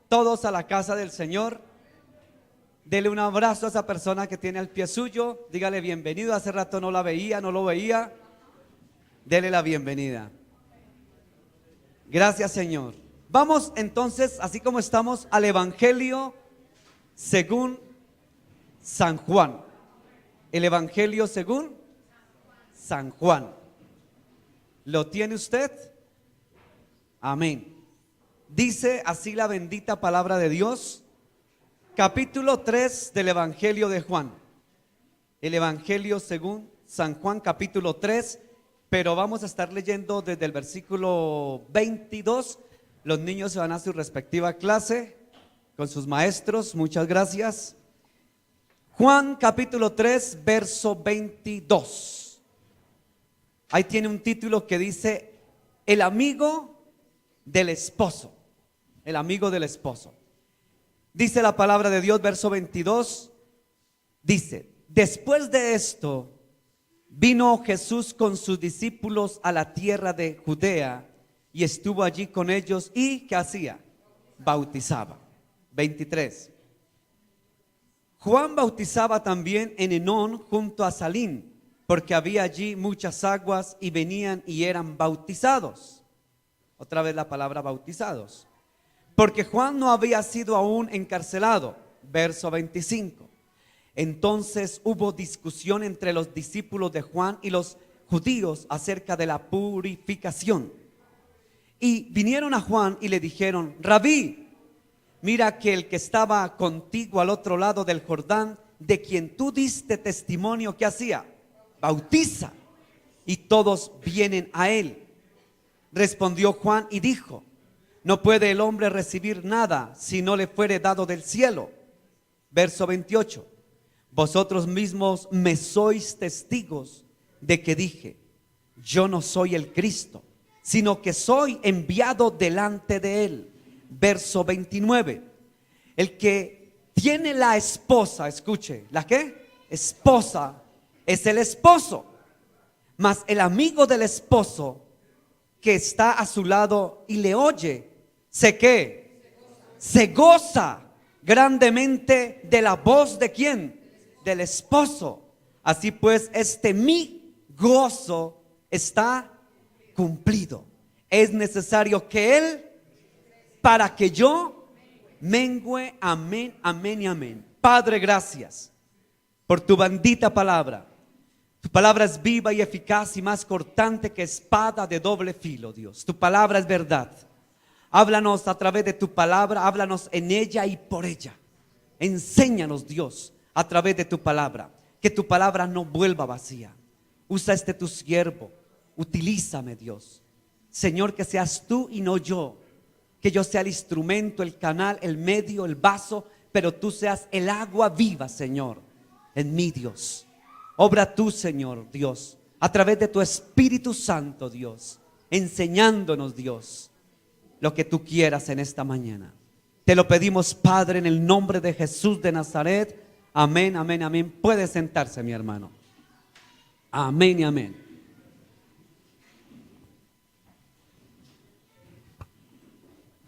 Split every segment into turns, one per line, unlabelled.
Todos a la casa del Señor. Dele un abrazo a esa persona que tiene al pie suyo. Dígale bienvenido. Hace rato no la veía, no lo veía. Dele la bienvenida. Gracias, Señor. Vamos entonces, así como estamos, al Evangelio según San Juan. El Evangelio según San Juan. ¿Lo tiene usted? Amén. Dice así la bendita palabra de Dios, capítulo 3 del Evangelio de Juan. El Evangelio según San Juan, capítulo 3, pero vamos a estar leyendo desde el versículo 22. Los niños se van a su respectiva clase con sus maestros. Muchas gracias. Juan capítulo 3, verso 22. Ahí tiene un título que dice: el amigo del esposo. El amigo del esposo. Dice la palabra de Dios, verso 22. Dice: después de esto vino Jesús con sus discípulos a la tierra de Judea y estuvo allí con ellos. ¿Y qué hacía? Bautizaba. 23. Juan bautizaba también en Enón junto a Salim, porque había allí muchas aguas, y venían y eran bautizados. Otra vez la palabra bautizados. Porque Juan no había sido aún encarcelado. Verso 25. Entonces hubo discusión entre los discípulos de Juan y los judíos acerca de la purificación. Y vinieron a Juan y le dijeron: Rabí, mira que el que estaba contigo al otro lado del Jordán, de quien tú diste testimonio, ¿qué hacía? Bautiza, y todos vienen a él. Respondió Juan y dijo: no puede el hombre recibir nada si no le fuere dado del cielo. Verso 28. Vosotros mismos me sois testigos de que dije: yo no soy el Cristo, sino que soy enviado delante de él. Verso 29. El que tiene la esposa, escuche, ¿la qué? Esposa, es el esposo. Mas el amigo del esposo que está a su lado y le oye, ¿se qué? Se goza grandemente de la voz ¿de quién? Del esposo. Así pues, mi gozo está cumplido. Es necesario que él, para que yo mengüe. Amén, amén y amén. Padre, gracias por tu bendita palabra. Tu palabra es viva y eficaz y más cortante que espada de doble filo, Dios. Tu palabra es verdad. Háblanos a través de tu palabra, háblanos en ella y por ella. Enséñanos, Dios, a través de tu palabra. Que tu palabra no vuelva vacía. Usa tu siervo, utilízame, Dios. Señor, que seas tú y no yo. Que yo sea el instrumento, el canal, el medio, el vaso, pero tú seas el agua viva, Señor, en mí, Dios. Obra tú, Señor, Dios, a través de tu Espíritu Santo, Dios, enseñándonos, Dios, lo que tú quieras en esta mañana. Te lo pedimos, Padre, en el nombre de Jesús de Nazaret. Amén, amén, amén. Puede sentarse, mi hermano. Amén y amén.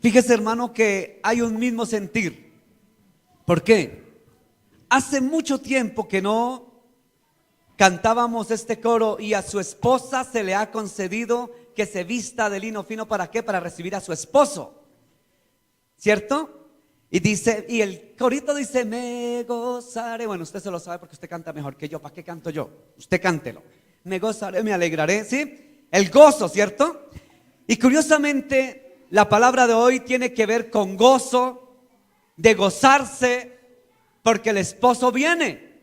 Fíjese, hermano, que hay un mismo sentir. ¿Por qué? Hace mucho tiempo que no cantábamos este coro: y a su esposa se le ha concedido que se vista de lino fino. ¿Para qué? Para recibir a su esposo, ¿cierto? Y dice, y el corito dice: me gozaré. Bueno, usted se lo sabe porque usted canta mejor que yo. ¿Para qué canto yo? Usted cántelo. Me gozaré, me alegraré, ¿sí? El gozo, ¿cierto? Y curiosamente, la palabra de hoy tiene que ver con gozo, de gozarse, porque el esposo viene.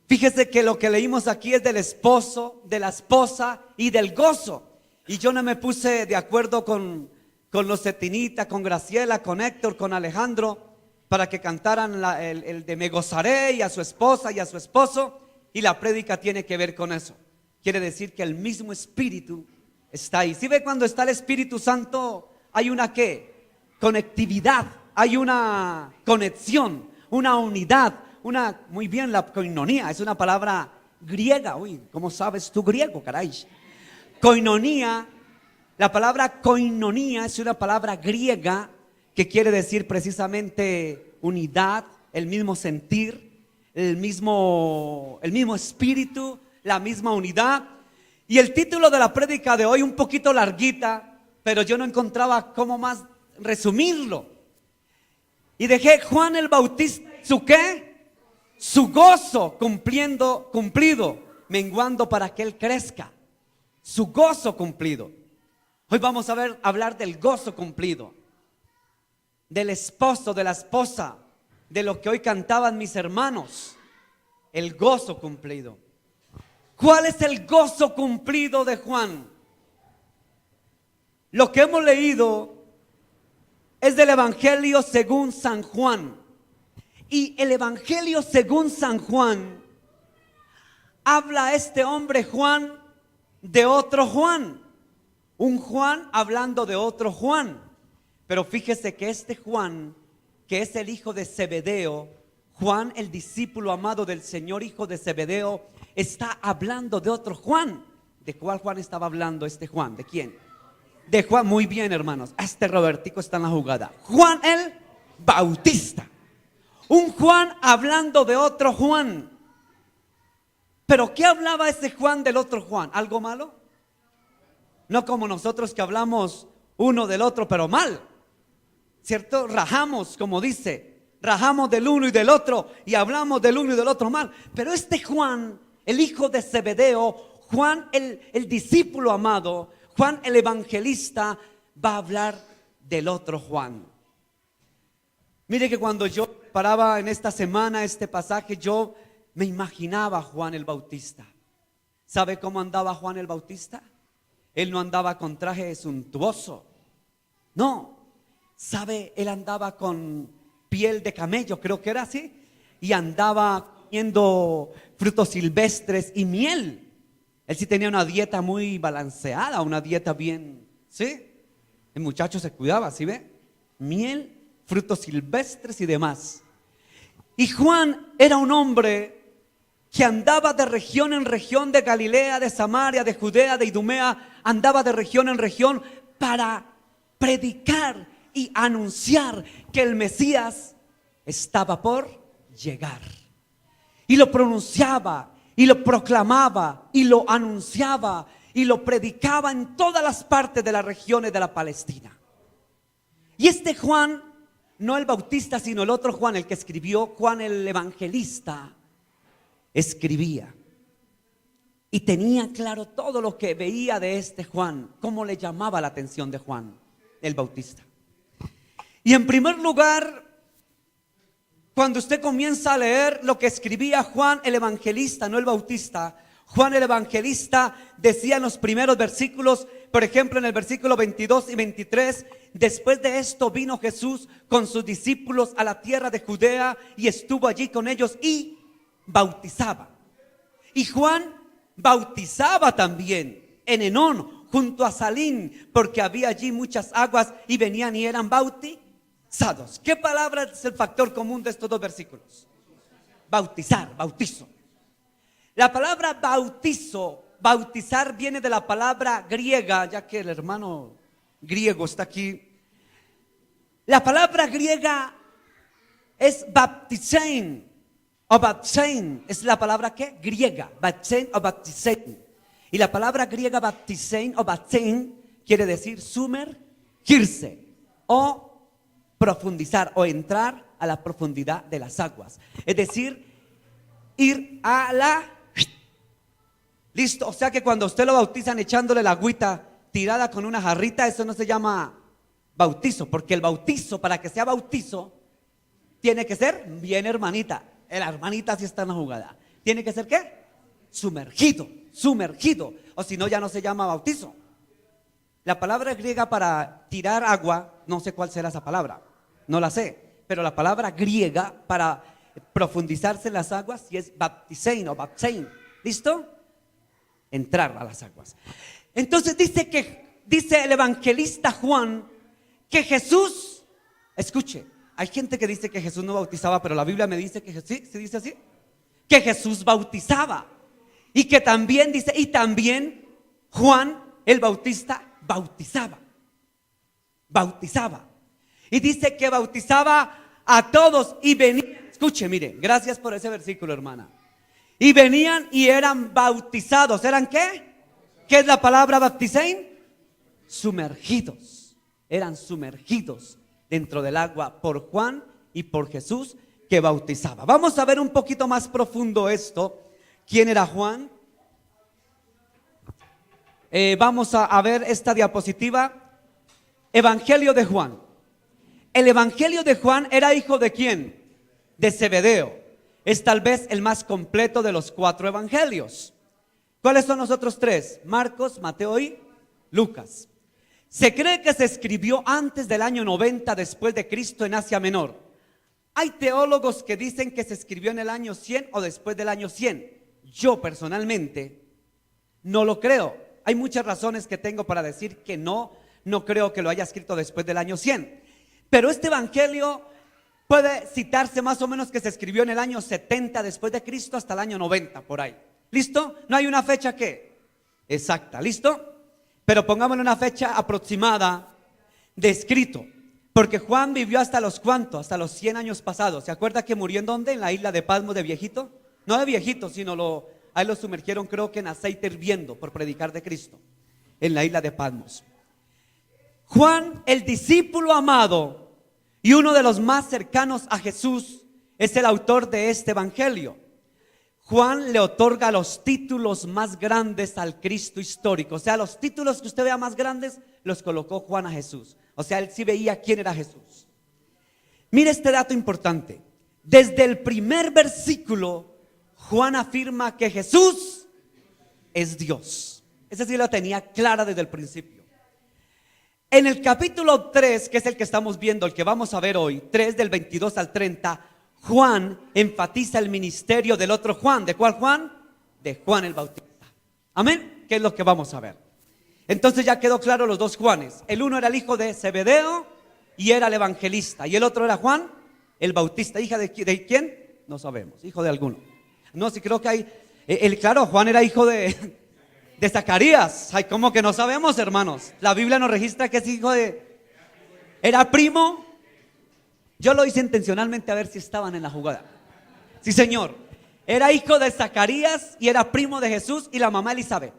Fíjese que lo que leímos aquí es del esposo, de la esposa y del gozo. Y yo no me puse de acuerdo con los Cetinita, con Graciela, con Héctor, con Alejandro, para que cantaran el de me gozaré, y a su esposa y a su esposo. Y la prédica tiene que ver con eso. Quiere decir que el mismo Espíritu está ahí. ¿Sí ve cuando está el Espíritu Santo? Hay una ¿qué? Conectividad, hay una conexión, una unidad. Muy bien, la koinonía es una palabra griega. Uy, ¿cómo sabes tú griego, caray? Koinonía, la palabra koinonía es una palabra griega que quiere decir precisamente unidad, el mismo sentir, el mismo espíritu, la misma unidad. Y el título de la prédica de hoy, un poquito larguita, pero yo no encontraba cómo más resumirlo. Y dejé Juan el Bautista, ¿su qué? Su gozo cumplido, menguando para que él crezca. Su gozo cumplido. Hoy vamos a hablar del gozo cumplido, del esposo, de la esposa, de lo que hoy cantaban mis hermanos, el gozo cumplido. ¿Cuál es el gozo cumplido de Juan? Lo que hemos leído es del Evangelio según San Juan. Y el Evangelio según San Juan habla a este hombre Juan de otro Juan. Un Juan hablando de otro Juan. Pero fíjese que este Juan, que es el hijo de Zebedeo, Juan el discípulo amado del Señor, hijo de Zebedeo, está hablando de otro Juan. ¿De cuál Juan estaba hablando este Juan? ¿De quién? De Juan. Muy bien, hermanos, este Robertico está en la jugada. Juan el Bautista. Un Juan hablando de otro Juan. ¿Pero qué hablaba ese Juan del otro Juan? ¿Algo malo? No como nosotros que hablamos uno del otro, pero mal, ¿cierto? Rajamos, como dice, rajamos del uno y del otro y hablamos del uno y del otro mal. Pero este Juan, el hijo de Zebedeo, Juan el discípulo amado, Juan el evangelista, va a hablar del otro Juan. Mire que cuando yo preparaba en esta semana este pasaje, yo me imaginaba a Juan el Bautista. ¿Sabe cómo andaba Juan el Bautista? Él no andaba con traje suntuoso. No, ¿sabe? Él andaba con piel de camello, creo que era así. Y andaba comiendo frutos silvestres y miel. Él sí tenía una dieta muy balanceada, una dieta bien, ¿sí? El muchacho se cuidaba, ¿sí ve? Miel, frutos silvestres y demás. Y Juan era un hombre que andaba de región en región, de Galilea, de Samaria, de Judea, de Idumea, andaba de región en región para predicar y anunciar que el Mesías estaba por llegar. Y lo pronunciaba, y lo proclamaba, y lo anunciaba, y lo predicaba en todas las partes de las regiones de la Palestina. Y este Juan, no el Bautista, sino el otro Juan, el que escribió, Juan el Evangelista, escribía y tenía claro todo lo que veía de este Juan, cómo le llamaba la atención de Juan el Bautista. Y en primer lugar, cuando usted comienza a leer lo que escribía Juan el Evangelista, no el Bautista, Juan el Evangelista decía en los primeros versículos, por ejemplo en el versículo 22 y 23, después de esto vino Jesús con sus discípulos a la tierra de Judea y estuvo allí con ellos y bautizaba. Y Juan bautizaba también en Enón, junto a Salín, porque había allí muchas aguas y venían y eran bautizados. ¿Qué palabra es el factor común de estos dos versículos? Bautizar, bautizo. La palabra bautizar viene de la palabra griega, ya que el hermano griego está aquí. La palabra griega es baptizein. O baptizein es la palabra que griega, baptizein o baptizein. Y la palabra griega baptizein o baptizein quiere decir sumergirse o profundizar o entrar a la profundidad de las aguas. Es decir, ir a la... Listo, o sea que cuando usted lo bautizan echándole la agüita tirada con una jarrita, eso no se llama bautizo, porque el bautizo, para que sea bautizo, tiene que ser bien hermanita. La hermanita sí está en la jugada. ¿Tiene que ser qué? Sumergido. O si no, ya no se llama bautizo. La palabra griega para tirar agua, no sé cuál será esa palabra, no la sé. Pero la palabra griega para profundizarse en las aguas sí es baptizein o baptizein. ¿Listo? Entrar a las aguas. Entonces dice el evangelista Juan que Jesús, escuche, hay gente que dice que Jesús no bautizaba, pero la Biblia me dice que sí, ¿se dice así? Que Jesús bautizaba. Y que también dice, y también Juan el Bautista bautizaba. Y dice que bautizaba a todos y venían. Escuche, mire, gracias por ese versículo, hermana. Y venían y eran bautizados. ¿Eran qué? ¿Qué es la palabra baptizein? Sumergidos. Eran sumergidos dentro del agua por Juan y por Jesús que bautizaba. Vamos a ver un poquito más profundo esto. ¿Quién era Juan? Vamos a ver esta diapositiva. Evangelio de Juan. El Evangelio de Juan era hijo de ¿quién? De Zebedeo. Es tal vez el más completo de los 4 evangelios. ¿Cuáles son los otros 3? Marcos, Mateo y Lucas. Se cree que se escribió antes del año 90 después de Cristo en Asia Menor. Hay teólogos que dicen que se escribió en el año 100 o después del año 100. Yo personalmente no lo creo. Hay muchas razones que tengo para decir que no creo que lo haya escrito después del año 100. Pero este evangelio puede citarse más o menos que se escribió en el año 70 después de Cristo hasta el año 90 por ahí. ¿Listo? No hay una fecha ¿qué? Exacta, ¿listo? Pero pongámosle una fecha aproximada de escrito. Porque Juan vivió hasta los ¿cuántos? Hasta los 100 años pasados. ¿Se acuerda que murió en dónde? En la isla de Patmos de viejito. No de viejito, sino ahí lo sumergieron creo que en aceite hirviendo por predicar de Cristo. En la isla de Patmos. Juan, el discípulo amado y uno de los más cercanos a Jesús, es el autor de este evangelio. Juan le otorga los títulos más grandes al Cristo histórico. O sea, los títulos que usted vea más grandes los colocó Juan a Jesús. O sea, él sí veía quién era Jesús. Mire este dato importante. Desde el primer versículo, Juan afirma que Jesús es Dios. Esa sí la tenía clara desde el principio. En el capítulo 3, que es el que estamos viendo, el que vamos a ver hoy, 3 del 22 al 30, Juan enfatiza el ministerio del otro Juan. ¿De cuál Juan? De Juan el Bautista. Amén. ¿Qué es lo que vamos a ver? Entonces ya quedó claro los 2 Juanes. El uno era el hijo de Zebedeo y era el evangelista. Y el otro era Juan el Bautista. ¿Hija de quién? No sabemos. Hijo de alguno. No, sí creo que hay. Claro, Juan era hijo de Zacarías. Ay, ¿cómo que no sabemos, hermanos? La Biblia nos registra que es hijo de. Era primo. Yo lo hice intencionalmente a ver si estaban en la jugada. Sí, señor. Era hijo de Zacarías y era primo de Jesús y la mamá Elizabeth.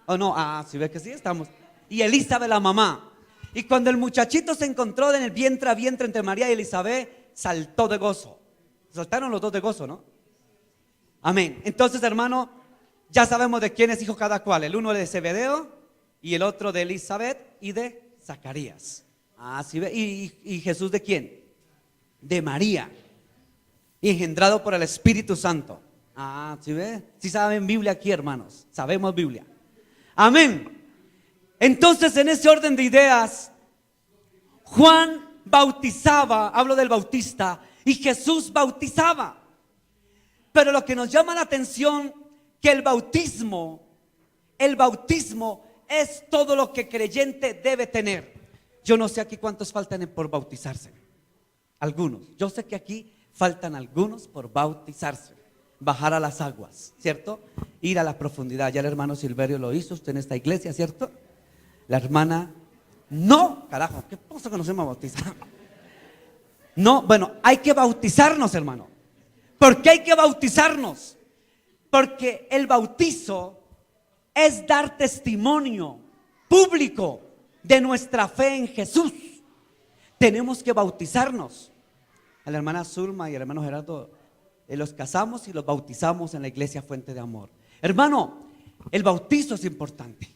¿O no? Ah, si ve que sí estamos. Y Elizabeth la mamá. Y cuando el muchachito se encontró en el vientre a vientre entre María y Elizabeth, saltó de gozo. Saltaron los 2 de gozo, ¿no? Amén. Entonces, hermano, ya sabemos de quién es hijo cada cual. El uno de Zebedeo y el otro de Elizabeth y de Zacarías. Ah, sí ve. ¿Y Jesús de quién? De María, engendrado por el Espíritu Santo. Ah, ¿sí ve? Sí saben Biblia aquí, hermanos. Sabemos Biblia. Amén. Entonces, en ese orden de ideas, Juan bautizaba, hablo del bautista, y Jesús bautizaba. Pero lo que nos llama la atención, que el bautismo es todo lo que creyente debe tener. Yo no sé aquí cuántos faltan por bautizarse. Algunos, yo sé que aquí faltan algunos por bautizarse, bajar a las aguas, ¿cierto? Ir a la profundidad. Ya el hermano Silverio lo hizo, usted en esta iglesia, ¿cierto? La hermana, no, carajo, ¿qué pasa que nos hemos bautizado? No, bueno, hay que bautizarnos, hermano. ¿Por qué hay que bautizarnos? Porque el bautizo es dar testimonio público de nuestra fe en Jesús. Tenemos que bautizarnos. A la hermana Zulma y al hermano Gerardo los casamos y los bautizamos en la iglesia Fuente de Amor. Hermano, el bautizo es importante.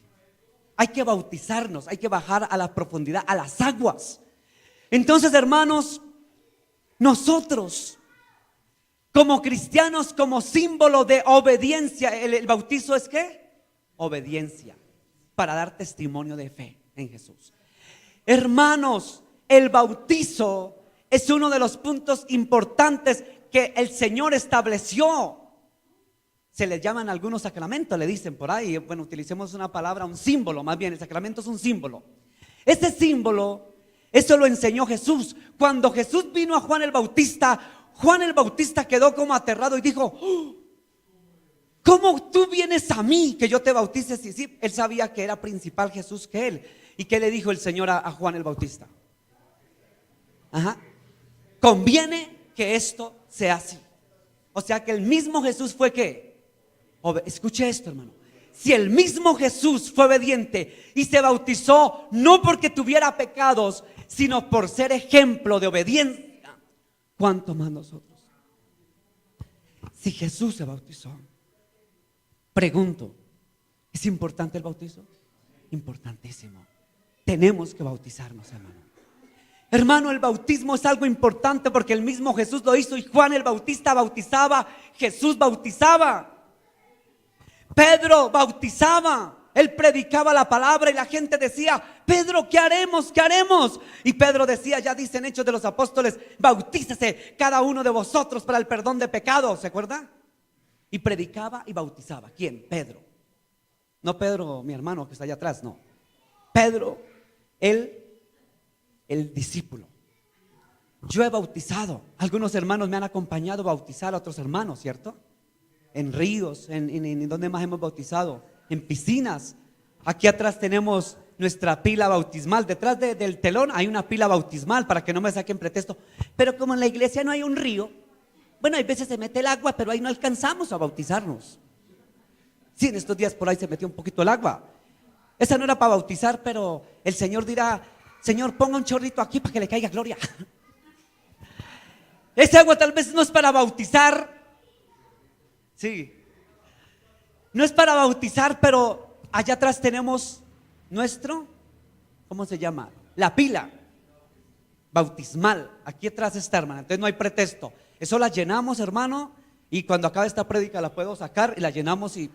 Hay que bautizarnos, hay que bajar a la profundidad, a las aguas. Entonces, hermanos, nosotros como cristianos, como símbolo de obediencia, el bautizo es ¿qué? Obediencia, para dar testimonio de fe en Jesús. Hermanos, el bautizo es uno de los puntos importantes que el Señor estableció. Se les llaman algunos sacramentos, le dicen por ahí. Bueno, utilicemos una palabra, un símbolo, más bien, el sacramento es un símbolo. Ese símbolo, eso lo enseñó Jesús. Cuando Jesús vino a Juan el Bautista quedó como aterrado y dijo: ¿cómo tú vienes a mí que yo te bautice? Sí, él sabía que era principal Jesús que él. ¿Y qué le dijo el Señor a Juan el Bautista? Ajá. Conviene que esto sea así. O sea que el mismo Jesús fue ¿qué? Escuche esto, hermano. Si el mismo Jesús fue obediente y se bautizó no porque tuviera pecados, sino por ser ejemplo de obediencia, ¿cuánto más nosotros? Si Jesús se bautizó, pregunto, ¿es importante el bautizo? Importantísimo. Tenemos que bautizarnos, hermano. Hermano, el bautismo es algo importante porque el mismo Jesús lo hizo y Juan el Bautista bautizaba, Jesús bautizaba. Pedro bautizaba, él predicaba la palabra y la gente decía: Pedro, ¿qué haremos? ¿Qué haremos? Y Pedro decía, ya dicen Hechos de los Apóstoles, bautícese cada uno de vosotros para el perdón de pecados, ¿se acuerda? Y predicaba y bautizaba. ¿Quién? Pedro. No Pedro, mi hermano que está allá atrás, no. Pedro, el discípulo. Yo he bautizado, algunos hermanos me han acompañado a bautizar a otros hermanos, ¿cierto? En ríos, en donde más hemos bautizado, en piscinas. Aquí atrás tenemos nuestra pila bautismal. Detrás del telón hay una pila bautismal para que no me saquen pretexto. Pero como en la iglesia no hay un río, bueno, hay veces se mete el agua, pero ahí no alcanzamos a bautizarnos. Sí, en estos días por ahí se metió un poquito el agua. Esa no era para bautizar, pero el Señor dirá: Señor, ponga un chorrito aquí para que le caiga gloria. Ese agua tal vez no es para bautizar. Sí, no es para bautizar, pero allá atrás tenemos nuestro, ¿cómo se llama? La pila bautismal. Aquí atrás está, hermana. Entonces no hay pretexto. Eso la llenamos, hermano, y cuando acabe esta prédica la puedo sacar y la llenamos y...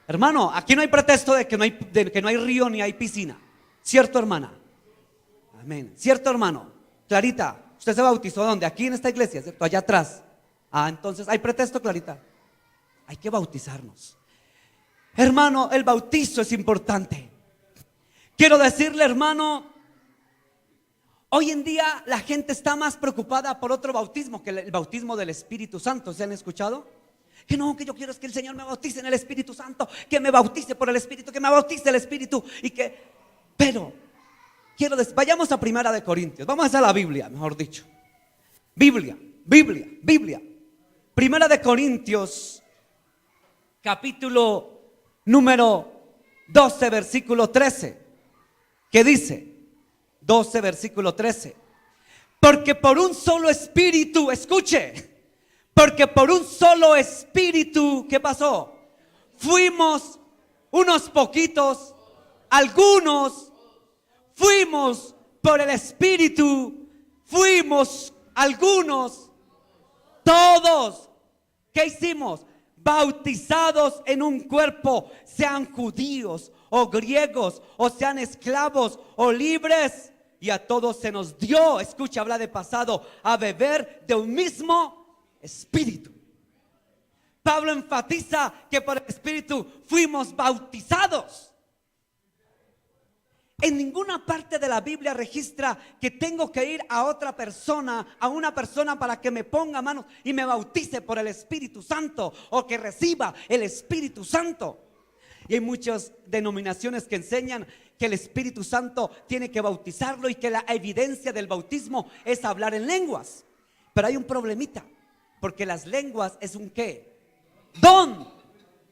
Hermano, aquí no hay pretexto de que no hay río ni hay piscina. ¿Cierto, hermana? Amén. ¿Cierto, hermano? Clarita, ¿usted se bautizó dónde? Aquí en esta iglesia, ¿cierto? Allá atrás. Entonces, ¿hay pretexto, Clarita? Hay que bautizarnos. Hermano, el bautizo es importante. Quiero decirle, hermano, hoy en día la gente está más preocupada por otro bautismo que el bautismo del Espíritu Santo. ¿Se han escuchado? Que no, que yo quiero es que el Señor me bautice en el Espíritu Santo, que me bautice por el Espíritu, que me bautice el Espíritu y que... Pero, vayamos a Primera de Corintios, vamos a la Biblia, mejor dicho. Biblia. Primera de Corintios, capítulo número 12, versículo 13. ¿Qué dice? 12, versículo 13. Porque por un solo espíritu, escuche, porque por un solo espíritu, ¿qué pasó? Fuimos unos poquitos, algunos, fuimos por el espíritu, fuimos algunos, todos. ¿Qué hicimos? Bautizados en un cuerpo, sean judíos o griegos, o sean esclavos o libres, y a todos se nos dio, escucha, habla de pasado, a beber de un mismo espíritu. Pablo enfatiza que por el espíritu fuimos bautizados. En ninguna parte de la Biblia registra que tengo que ir a otra persona, a una persona para que me ponga manos y me bautice por el Espíritu Santo, o que reciba el Espíritu Santo. Y hay muchas denominaciones que enseñan que el Espíritu Santo tiene que bautizarlo y que la evidencia del bautismo es hablar en lenguas. Pero hay un problemita, porque las lenguas es un ¿qué? Don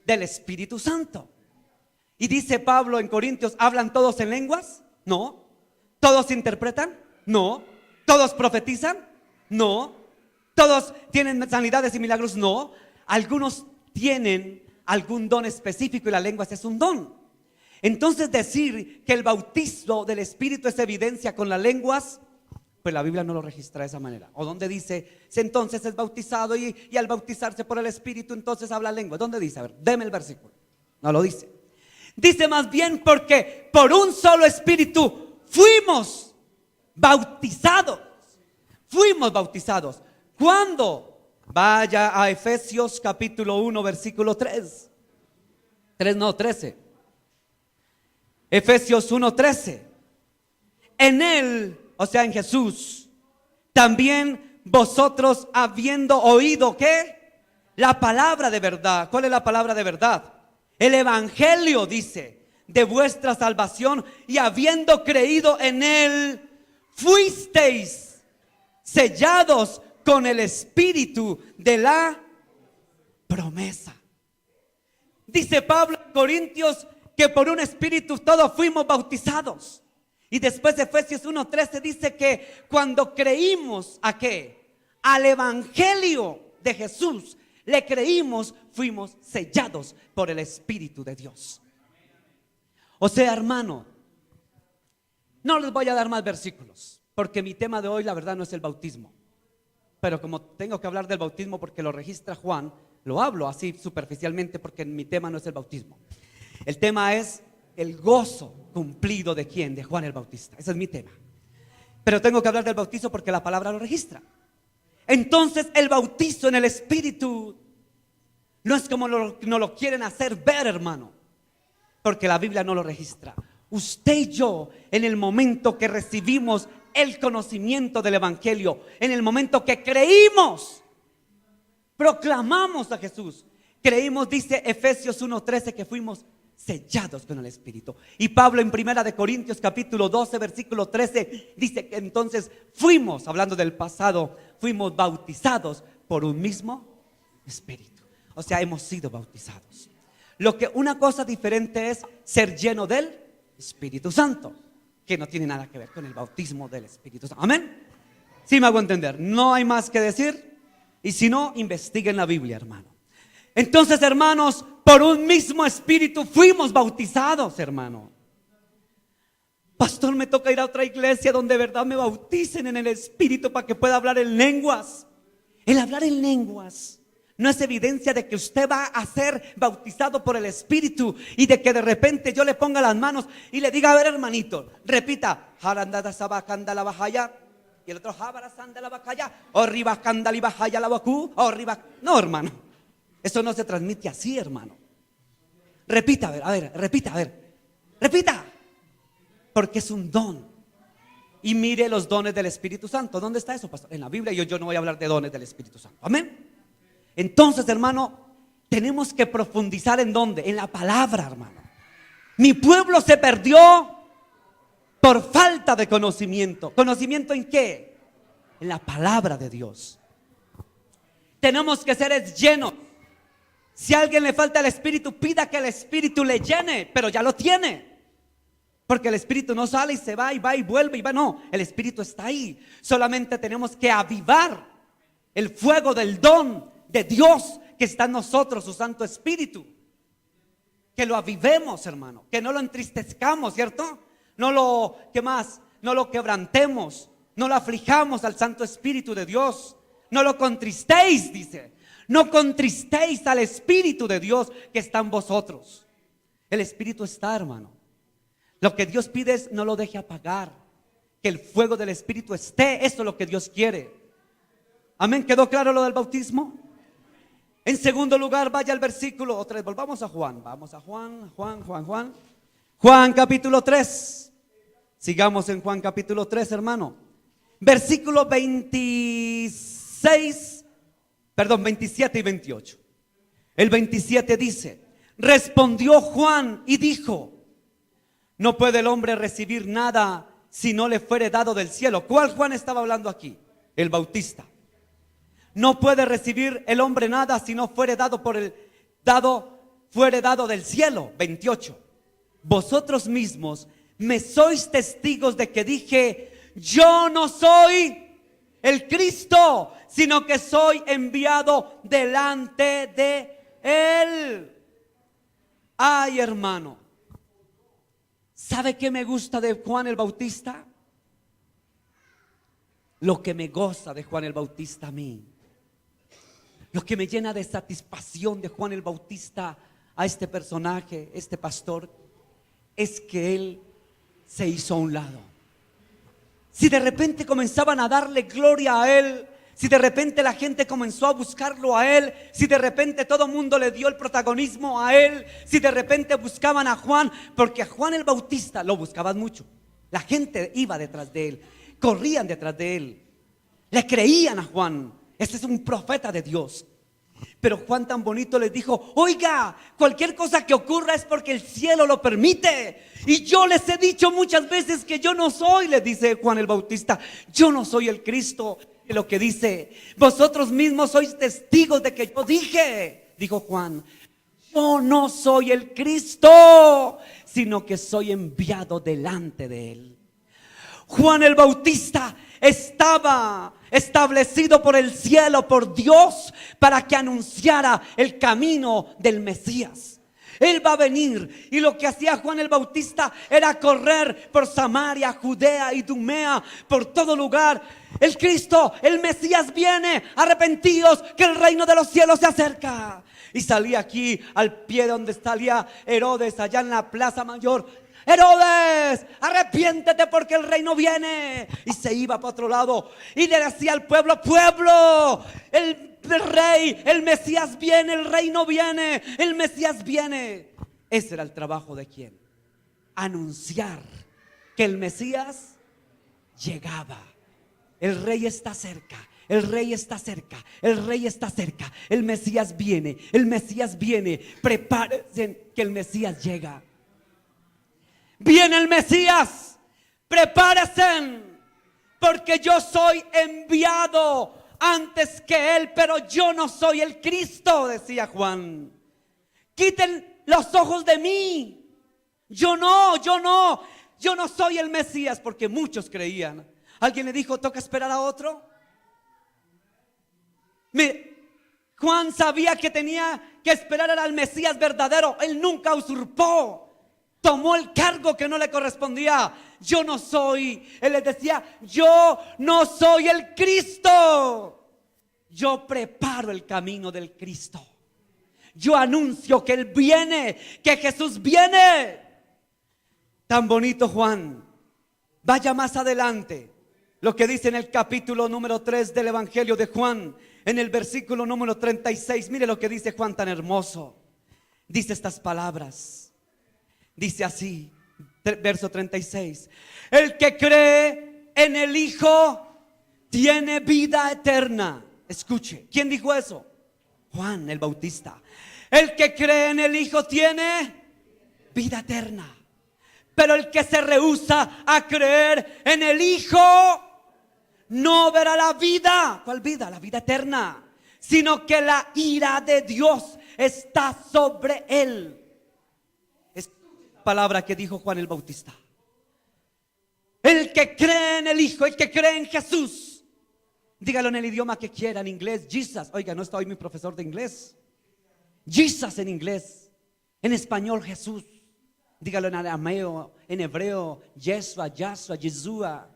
del Espíritu Santo. Y dice Pablo en Corintios: ¿hablan todos en lenguas? No. ¿Todos interpretan? No. ¿Todos profetizan? No. ¿Todos tienen sanidades y milagros? No. Algunos tienen algún don específico y la lengua es un don. Entonces decir que el bautizo del Espíritu es evidencia con las lenguas, pues la Biblia no lo registra de esa manera. O donde dice, si entonces es bautizado y al bautizarse por el Espíritu entonces habla lengua. ¿Dónde dice? A ver, deme el versículo. No lo dice. Dice más bien porque por un solo espíritu fuimos bautizados. Fuimos bautizados. ¿Cuándo? Vaya a Efesios capítulo 1 versículo 3. 13. Efesios 1:13. En él, o sea en Jesús, también vosotros habiendo oído ¿qué? La palabra de verdad. ¿Cuál es la palabra de verdad? El evangelio, dice, de vuestra salvación, y habiendo creído en él, fuisteis sellados con el espíritu de la promesa. Dice Pablo en Corintios que por un espíritu todos fuimos bautizados. Y después de Efesios 1:13 dice que cuando creímos ¿a qué? Al evangelio de Jesús, le creímos, fuimos sellados por el Espíritu de Dios. O sea, hermano, no les voy a dar más versículos, porque mi tema de hoy la verdad no es el bautismo. Pero como tengo que hablar del bautismo porque lo registra Juan, lo hablo así superficialmente porque mi tema no es el bautismo. El tema es el gozo cumplido de ¿quién? De Juan el Bautista. Ese es mi tema. Pero tengo que hablar del bautizo porque la palabra lo registra. Entonces el bautizo en el Espíritu no es como no lo quieren hacer ver, hermano, porque la Biblia no lo registra. Usted y yo, en el momento que recibimos el conocimiento del Evangelio, en el momento que creímos, proclamamos a Jesús, creímos, dice Efesios 1:13, que fuimos sellados con el Espíritu. Y Pablo en 1 Corintios capítulo 12 versículo 13 dice que entonces fuimos, hablando del pasado, fuimos bautizados por un mismo Espíritu. O sea, hemos sido bautizados. Lo que una cosa diferente es ser lleno del Espíritu Santo, que no tiene nada que ver con el bautismo del Espíritu Santo. Amén. ¿Sí me hago entender? No hay más que decir. Y si no, investiguen la Biblia, hermano. Entonces, hermanos, por un mismo Espíritu fuimos bautizados, hermano. Pastor, me toca ir a otra iglesia donde de verdad me bauticen en el Espíritu para que pueda hablar en lenguas. El hablar en lenguas no es evidencia de que usted va a ser bautizado por el Espíritu y de que de repente yo le ponga las manos y le diga, a ver, hermanito, repita, y el otro, no, hermano, eso no se transmite así, hermano. Repita, repita, porque es un don. Y mire los dones del Espíritu Santo. ¿Dónde está eso, pastor? En la Biblia. Yo no voy a hablar de dones del Espíritu Santo. Amén. Entonces, hermano, tenemos que profundizar en ¿dónde? En la palabra, hermano. Mi pueblo se perdió por falta de conocimiento. ¿Conocimiento en qué? En la palabra de Dios. Tenemos que ser llenos. Si a alguien le falta el Espíritu, pida que el Espíritu le llene, pero ya lo tiene. Porque el Espíritu no sale y se va y vuelve y va. No, el Espíritu está ahí. Solamente tenemos que avivar el fuego del don de Dios que está en nosotros, su Santo Espíritu. Que lo avivemos, hermano. Que no lo entristezcamos, ¿cierto? No lo, ¿qué más? No lo quebrantemos. No lo aflijamos al Santo Espíritu de Dios. No lo contristéis, dice. No contristéis al Espíritu de Dios que está en vosotros. El Espíritu está, hermano. Lo que Dios pide es no lo deje apagar. Que el fuego del Espíritu esté. Eso es lo que Dios quiere. Amén. ¿Quedó claro lo del bautismo? En segundo lugar, vaya al versículo. Otra vez, volvamos a Juan. Vamos a Juan capítulo 3. Sigamos en Juan capítulo 3, hermano. Versículo 27 y 28. El 27 dice: respondió Juan y dijo: no puede el hombre recibir nada si no le fuere dado del cielo. ¿Cuál Juan estaba hablando aquí? El Bautista. No puede recibir el hombre nada si no fuere dado fuere dado del cielo. 28. Vosotros mismos me sois testigos de que dije: yo no soy el Cristo, sino que soy enviado delante de Él. Ay, hermano, ¿sabe qué me gusta de Juan el Bautista? Lo que me goza de Juan el Bautista a mí, lo que me llena de satisfacción de Juan el Bautista a este personaje, este pastor, es que él se hizo a un lado. Si de repente comenzaban a darle gloria a él, si de repente la gente comenzó a buscarlo a él, si de repente todo el mundo le dio el protagonismo a él, si de repente buscaban a Juan, porque a Juan el Bautista lo buscaban mucho. La gente iba detrás de él, corrían detrás de él, le creían a Juan. Este es un profeta de Dios. Pero Juan tan bonito les dijo: oiga, cualquier cosa que ocurra es porque el cielo lo permite. Y yo les he dicho muchas veces que yo no soy, les dice Juan el Bautista, yo no soy el Cristo. Y lo que dice: vosotros mismos sois testigos de que yo dije, dijo Juan, yo no soy el Cristo, sino que soy enviado delante de él. Juan el Bautista estaba establecido por el cielo, por Dios, para que anunciara el camino del Mesías. Él va a venir, y lo que hacía Juan el Bautista era correr por Samaria, Judea y Idumea, por todo lugar. El Cristo, el Mesías viene, arrepentidos, que el reino de los cielos se acerca. Y salía aquí al pie donde salía Herodes, allá en la plaza mayor: Herodes, arrepiéntete porque el reino viene. Y se iba para otro lado y le decía al pueblo: pueblo, el rey, el Mesías viene, el reino viene, el Mesías viene. Ese era el trabajo de ¿quién? Anunciar que el Mesías llegaba. El rey está cerca, el rey está cerca, el rey está cerca, el Mesías viene, el Mesías viene. Prepárense que el Mesías llega. Viene el Mesías, prepárense, porque yo soy enviado antes que él, pero yo no soy el Cristo, decía Juan. Quiten los ojos de mí. Yo no soy el Mesías, porque muchos creían. Alguien le dijo: toca esperar a otro. Juan sabía que tenía que esperar al Mesías verdadero. Él nunca usurpó, tomó el cargo que no le correspondía. Yo no soy, él les decía: yo no soy el Cristo. Yo preparo el camino del Cristo. Yo anuncio que él viene, que Jesús viene. Tan bonito Juan. Vaya más adelante, lo que dice en el capítulo número 3 del Evangelio de Juan, en el versículo número 36. Mire lo que dice Juan, tan hermoso. Dice estas palabras. Dice así, verso 36: el que cree en el Hijo tiene vida eterna. Escuche, ¿quién dijo eso? Juan el Bautista. El que cree en el Hijo tiene vida eterna. Pero el que se rehúsa a creer en el Hijo no verá la vida. ¿Cuál vida? La vida eterna. Sino que la ira de Dios está sobre él. Palabra que dijo Juan el Bautista. El que cree en el Hijo, el que cree en Jesús, dígalo en el idioma que quiera, en inglés, Jesus. Oiga, no está hoy mi profesor de inglés. Jesus en inglés, en español Jesús. Dígalo en arameo, en hebreo, Yeshua, Yahshua, Yeshua,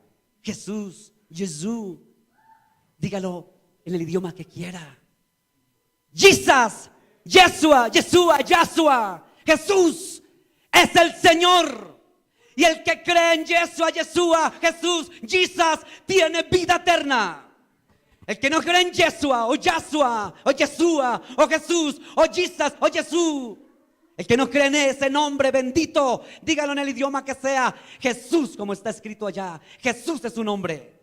Jesús, Jesús. Dígalo en el idioma que quiera. Jesus, Yeshua, Yeshua, Yahshua, Jesús es el Señor. Y el que cree en Yeshua, Yeshua, Jesús, Jesus, tiene vida eterna. El que no cree en Yeshua, o Yahshua, o Yeshua, o Jesús, o Jesus, o Jesús, el que no cree en ese nombre bendito, dígalo en el idioma que sea, Jesús, como está escrito allá, Jesús es su nombre.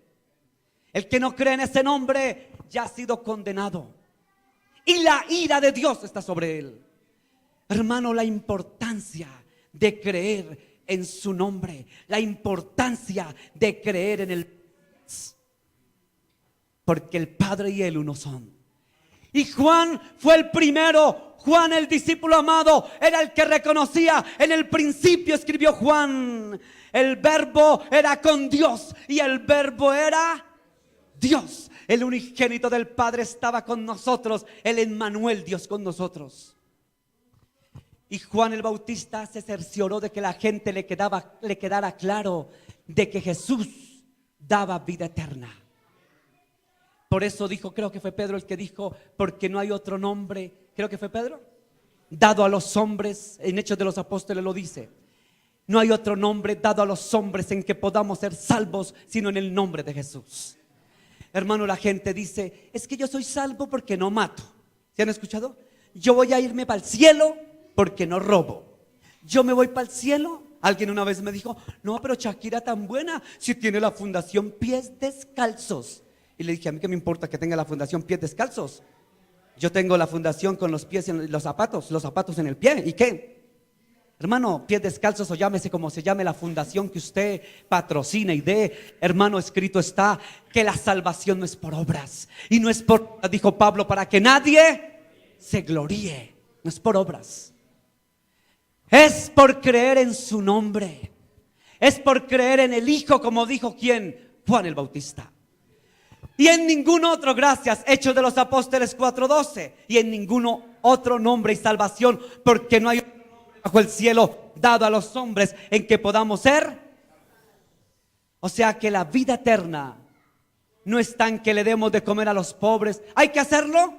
El que no cree en ese nombre ya ha sido condenado, y la ira de Dios está sobre él. Hermano, la importancia de creer en su nombre, la importancia de creer en el, porque el Padre y él uno son. Y Juan fue el primero. Juan, el discípulo amado, era el que reconocía. En el principio, escribió Juan, el verbo era con Dios y el verbo era Dios. El unigénito del Padre estaba con nosotros, el Emmanuel, Dios con nosotros. Y Juan el Bautista se cercioró de que la gente le quedara claro de que Jesús daba vida eterna. Por eso dijo, creo que fue Pedro el que dijo, porque no hay otro nombre, creo que fue Pedro, dado a los hombres, en Hechos de los Apóstoles lo dice, no hay otro nombre dado a los hombres en que podamos ser salvos, sino en el nombre de Jesús. Hermano, la gente dice, es que yo soy salvo porque no mato. ¿Se han escuchado? Yo voy a irme para el cielo porque no robo. Yo me voy para el cielo. Alguien una vez me dijo, no, pero Shakira tan buena si tiene la fundación Pies Descalzos. Y le dije, a mí qué me importa que tenga la fundación Pies Descalzos. Yo tengo la fundación con los pies en los zapatos en el pie. ¿Y qué? Hermano, pies descalzos o llámese como se llame la fundación que usted patrocina y dé, hermano, escrito está que la salvación no es por obras. Y no es por, dijo Pablo, para que nadie se gloríe. No es por obras. Es por creer en su nombre. Es por creer en el Hijo, como dijo ¿quién? Juan el Bautista. Y en ningún otro, gracias, Hechos de los Apóstoles 4:12. Y en ningún otro nombre y salvación, porque no hay otro nombre bajo el cielo dado a los hombres en que podamos ser. O sea que la vida eterna no está en que le demos de comer a los pobres. ¿Hay que hacerlo?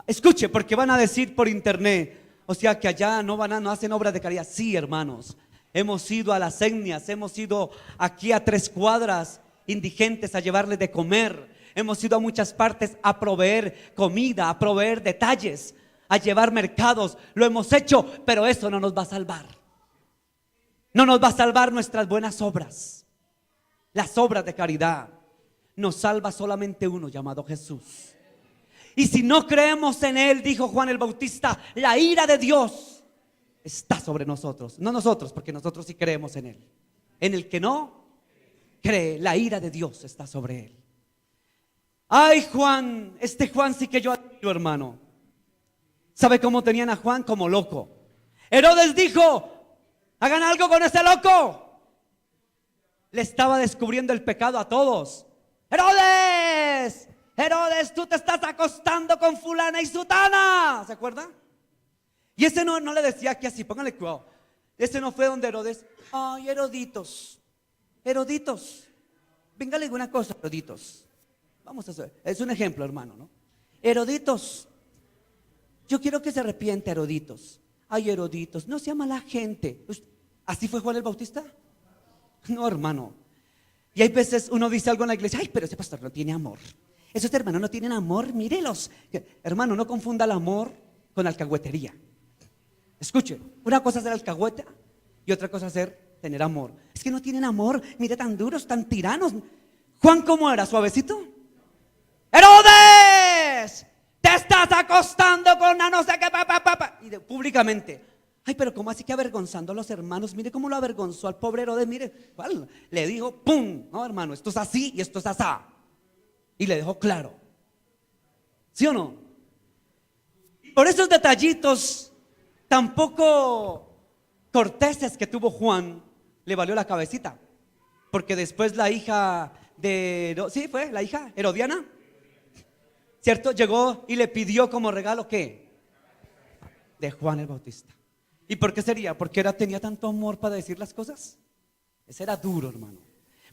Escuche, porque van a decir por internet, o sea que allá no hacen obras de caridad. Sí, hermanos, hemos ido a las etnias, hemos ido aquí a 3 cuadras indigentes a llevarles de comer. Hemos ido a muchas partes a proveer comida, a proveer detalles, a llevar mercados. Lo hemos hecho, pero eso no nos va a salvar. No nos va a salvar nuestras buenas obras. Las obras de caridad nos salva solamente uno, llamado Jesús. Y si no creemos en Él, dijo Juan el Bautista, la ira de Dios está sobre nosotros. No nosotros, porque nosotros sí creemos en Él. En el que no cree, la ira de Dios está sobre él. Ay, Juan, este Juan sí que yo admiro, hermano. ¿Sabe cómo tenían a Juan? Como loco. Herodes dijo, hagan algo con ese loco. Le estaba descubriendo el pecado a todos. Herodes, Herodes, tú te estás acostando con fulana y sutana. ¿Se acuerdan? Y ese no le decía aquí así, póngale cuidado. Ese no fue donde Herodes, ay, Heroditos, venga, le digo una cosa, Heroditos. Vamos a hacer, es un ejemplo, hermano, ¿no? Heroditos, yo quiero que se arrepiente, Heroditos. Ay, Heroditos, no sea mala gente. ¿Así fue Juan el Bautista? No, hermano. Y hay veces uno dice algo en la iglesia, ay, pero ese pastor no tiene amor. Esos hermanos no tienen amor, mírelos. Hermano, no confunda el amor con alcahuetería. Escuche, una cosa es ser alcahueta y otra cosa es tener amor. Es que no tienen amor, mire, tan duros, tan tiranos. Juan, ¿cómo era? ¿Suavecito? Herodes, te estás acostando con una no sé qué, papá. Y públicamente, ay, pero ¿cómo así que avergonzando a los hermanos? Mire cómo lo avergonzó al pobre Herodes, mire, ¿cuál? Le dijo, pum, no, hermano, esto es así y esto es asá. Y le dejó claro. ¿Sí o no? Por esos detallitos tampoco corteses que tuvo Juan, le valió la cabecita. Porque después la hija sí, fue la hija Herodiana, ¿cierto? Llegó y le pidió como regalo, ¿qué? De Juan el Bautista. ¿Y por qué sería? Porque tenía tanto amor para decir las cosas. Ese era duro, hermano.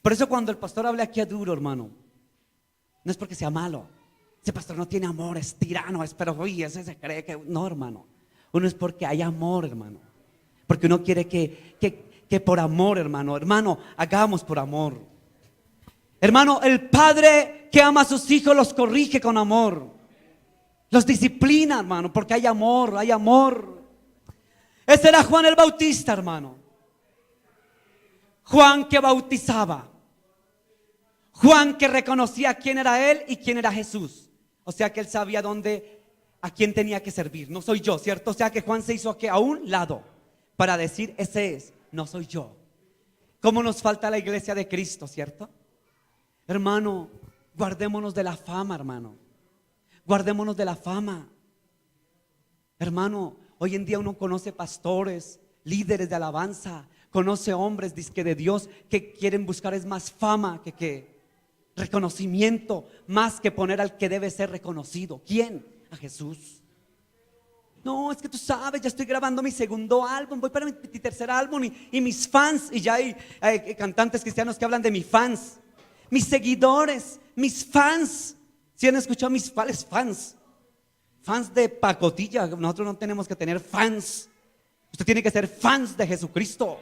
Por eso cuando el pastor habla aquí es duro, hermano. No es porque sea malo. Ese pastor no tiene amor, es tirano, pero oye, ese se cree que... No, hermano. Uno es porque hay amor, hermano. Porque uno quiere que por amor, hermano, hagamos por amor. Hermano, el padre que ama a sus hijos los corrige con amor. Los disciplina, hermano, porque hay amor, hay amor. Ese era Juan el Bautista, hermano. Juan que bautizaba. Juan que reconocía quién era él y quién era Jesús. O sea que él sabía a quién tenía que servir. No soy yo, ¿cierto? O sea que Juan se hizo a un lado para decir, ese es, no soy yo. ¿Cómo nos falta la iglesia de Cristo, cierto? Hermano, guardémonos de la fama, hermano. Guardémonos de la fama. Hermano, hoy en día uno conoce pastores, líderes de alabanza, conoce hombres dizque de Dios que quieren buscar es más fama que reconocimiento, más que poner al que debe ser reconocido. ¿Quién? A Jesús. No, es que tú sabes, ya estoy grabando mi segundo álbum, voy para mi tercer álbum y mis fans, y ya hay cantantes cristianos que hablan de mis fans, mis seguidores, mis fans. ¿Sí han escuchado mis fans? Fans de pacotilla. Nosotros no tenemos que tener fans. Usted tiene que ser fans de Jesucristo,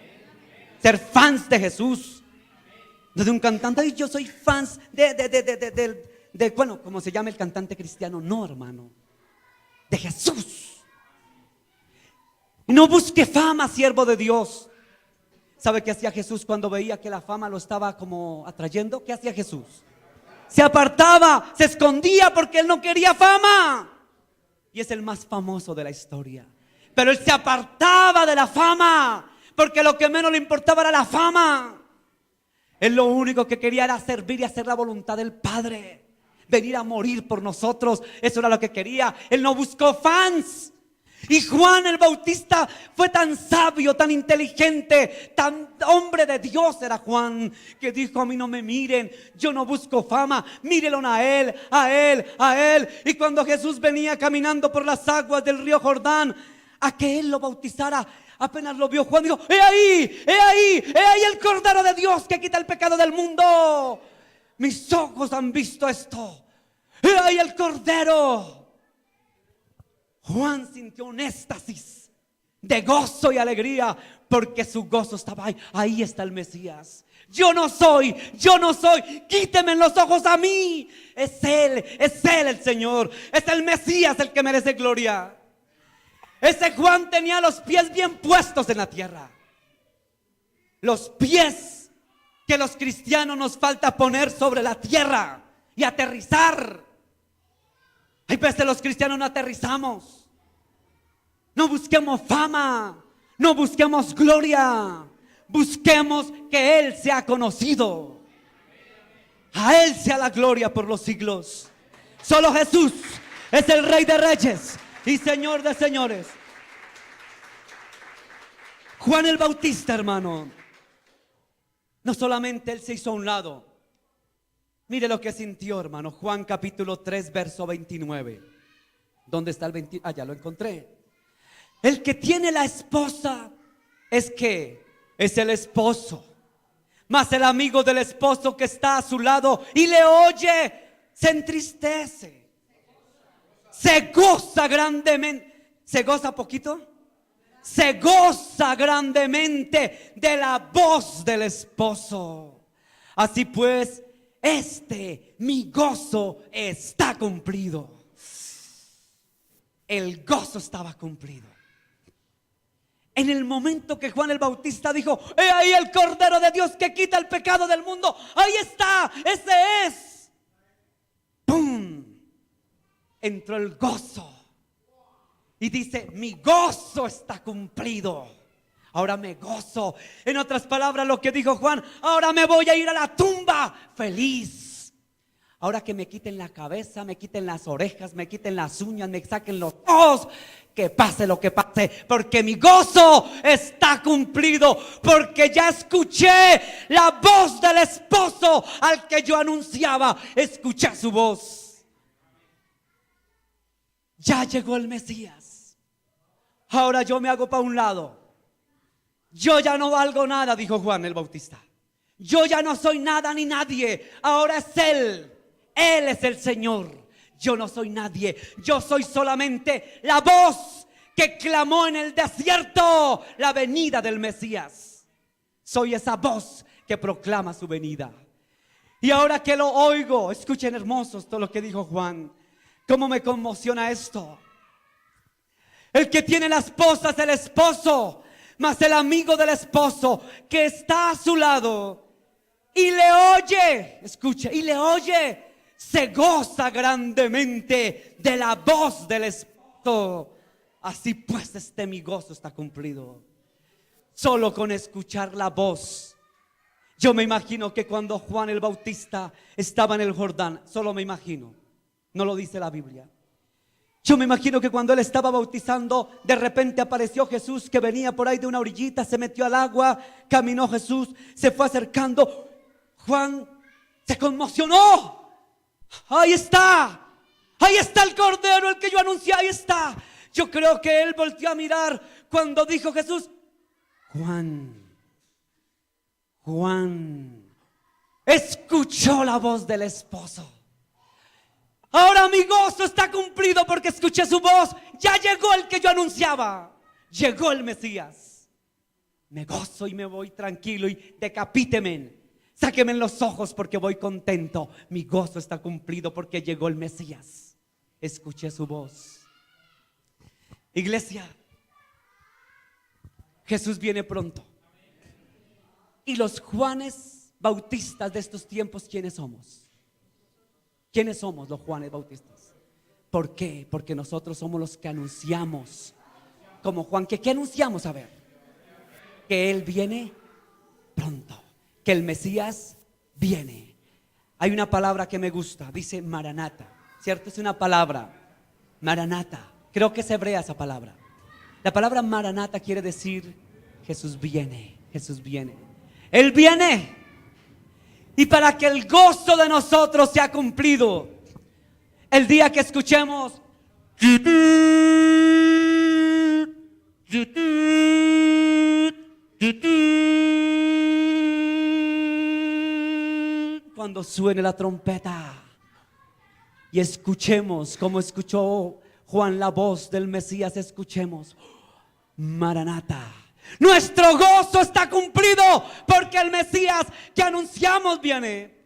ser fans de Jesús. No de un cantante, y yo soy fans bueno, como se llama el cantante cristiano. No, hermano, de Jesús. No busque fama, siervo de Dios. ¿Sabe qué hacía Jesús cuando veía que la fama lo estaba como atrayendo? ¿Qué hacía Jesús? Se apartaba, se escondía porque él no quería fama. y es el más famoso de la historia. Pero él se apartaba de la fama, porque lo que menos le importaba era la fama. Él lo único que quería era servir y hacer la voluntad del Padre, venir a morir por nosotros. Eso era lo que quería. Él no buscó fans. Y Juan el Bautista fue tan sabio, tan inteligente, tan hombre de Dios era Juan, que dijo: a mí no me miren, yo no busco fama, mírenlo a él, a él, a él. Y cuando Jesús venía caminando por las aguas del río Jordán a que él lo bautizara, apenas lo vio Juan, dijo: he ahí, he ahí, he ahí el Cordero de Dios que quita el pecado del mundo. Mis ojos han visto esto. He ahí el Cordero. Juan sintió un éxtasis de gozo y alegría, porque su gozo estaba ahí. Ahí está el Mesías. Yo no soy, quíteme los ojos a mí. Es Él el Señor, es el Mesías el que merece gloria. Ese Juan tenía los pies bien puestos en la tierra. Los pies que los cristianos nos falta poner sobre la tierra y aterrizar. Hay veces los cristianos no aterrizamos. No busquemos fama, no busquemos gloria, busquemos que Él sea conocido. A Él sea la gloria por los siglos. Solo Jesús es el Rey de Reyes y Señor de señores. Juan el Bautista, hermano, no solamente él se hizo a un lado. Mire lo que sintió, hermano. Juan capítulo 3 verso 29. ¿Dónde está el 20? Ah, ya lo encontré. El que tiene la esposa es el esposo. Mas el amigo del esposo que está a su lado y le oye, se entristece, se goza grandemente. ¿Se goza poquito? Se goza grandemente de la voz del esposo. Así pues, mi gozo está cumplido. El gozo estaba cumplido. En el momento que Juan el Bautista dijo: he ahí el Cordero de Dios que quita el pecado del mundo, ahí está, ese es. ¡Pum! Entró el gozo. Y dice: mi gozo está cumplido. Ahora me gozo. En otras palabras, lo que dijo Juan: ahora me voy a ir a la tumba feliz. Ahora que me quiten la cabeza, me quiten las orejas, me quiten las uñas, me saquen los ojos, que pase lo que pase, porque mi gozo está cumplido, porque ya escuché la voz del esposo al que yo anunciaba. Escuché su voz. Ya llegó el Mesías. Ahora yo me hago para un lado. Yo ya no valgo nada, dijo Juan el Bautista. Yo ya no soy nada ni nadie. Ahora es Él. Él es el Señor. Yo no soy nadie. Yo soy solamente la voz que clamó en el desierto la venida del Mesías. Soy esa voz que proclama su venida. Y ahora que lo oigo, escuchen, hermosos, todo lo que dijo Juan. Cómo me conmociona esto. El que tiene la esposa es el esposo, mas el amigo del esposo que está a su lado y le oye, escuche, y le oye, se goza grandemente de la voz del esposo. Así pues, mi gozo está cumplido. Solo con escuchar la voz. Yo me imagino que cuando Juan el Bautista estaba en el Jordán, solo me imagino, no lo dice la Biblia. Yo me imagino que cuando él estaba bautizando, de repente apareció Jesús que venía por ahí de una orillita, se metió al agua, caminó Jesús, se fue acercando. Juan se conmocionó. Ahí está el Cordero, el que yo anuncié, ahí está. Yo creo que él volteó a mirar cuando dijo Jesús: Juan escuchó la voz del esposo. Ahora mi gozo está cumplido porque escuché su voz. Ya llegó el que yo anunciaba. Llegó el Mesías. Me gozo y me voy tranquilo y decapíteme. Sáquenme los ojos porque voy contento. Mi gozo está cumplido porque llegó el Mesías. Escuché su voz. Iglesia, Jesús viene pronto. Y los Juanes Bautistas de estos tiempos, ¿quiénes somos? ¿Quiénes somos los Juanes Bautistas? ¿Por qué? Porque nosotros somos los que anunciamos, como Juan, ¿qué anunciamos? A ver, que Él viene pronto, que el Mesías viene. Hay una palabra que me gusta, dice Maranata, ¿cierto? Es una palabra, Maranata, creo que es hebrea esa palabra. La palabra Maranata quiere decir Jesús viene, Jesús viene. Él viene. Y para que el gozo de nosotros sea cumplido, el día que escuchemos cuando suene la trompeta y escuchemos como escuchó Juan la voz del Mesías, escuchemos Maranata. Nuestro gozo está cumplido porque el Mesías que anunciamos viene.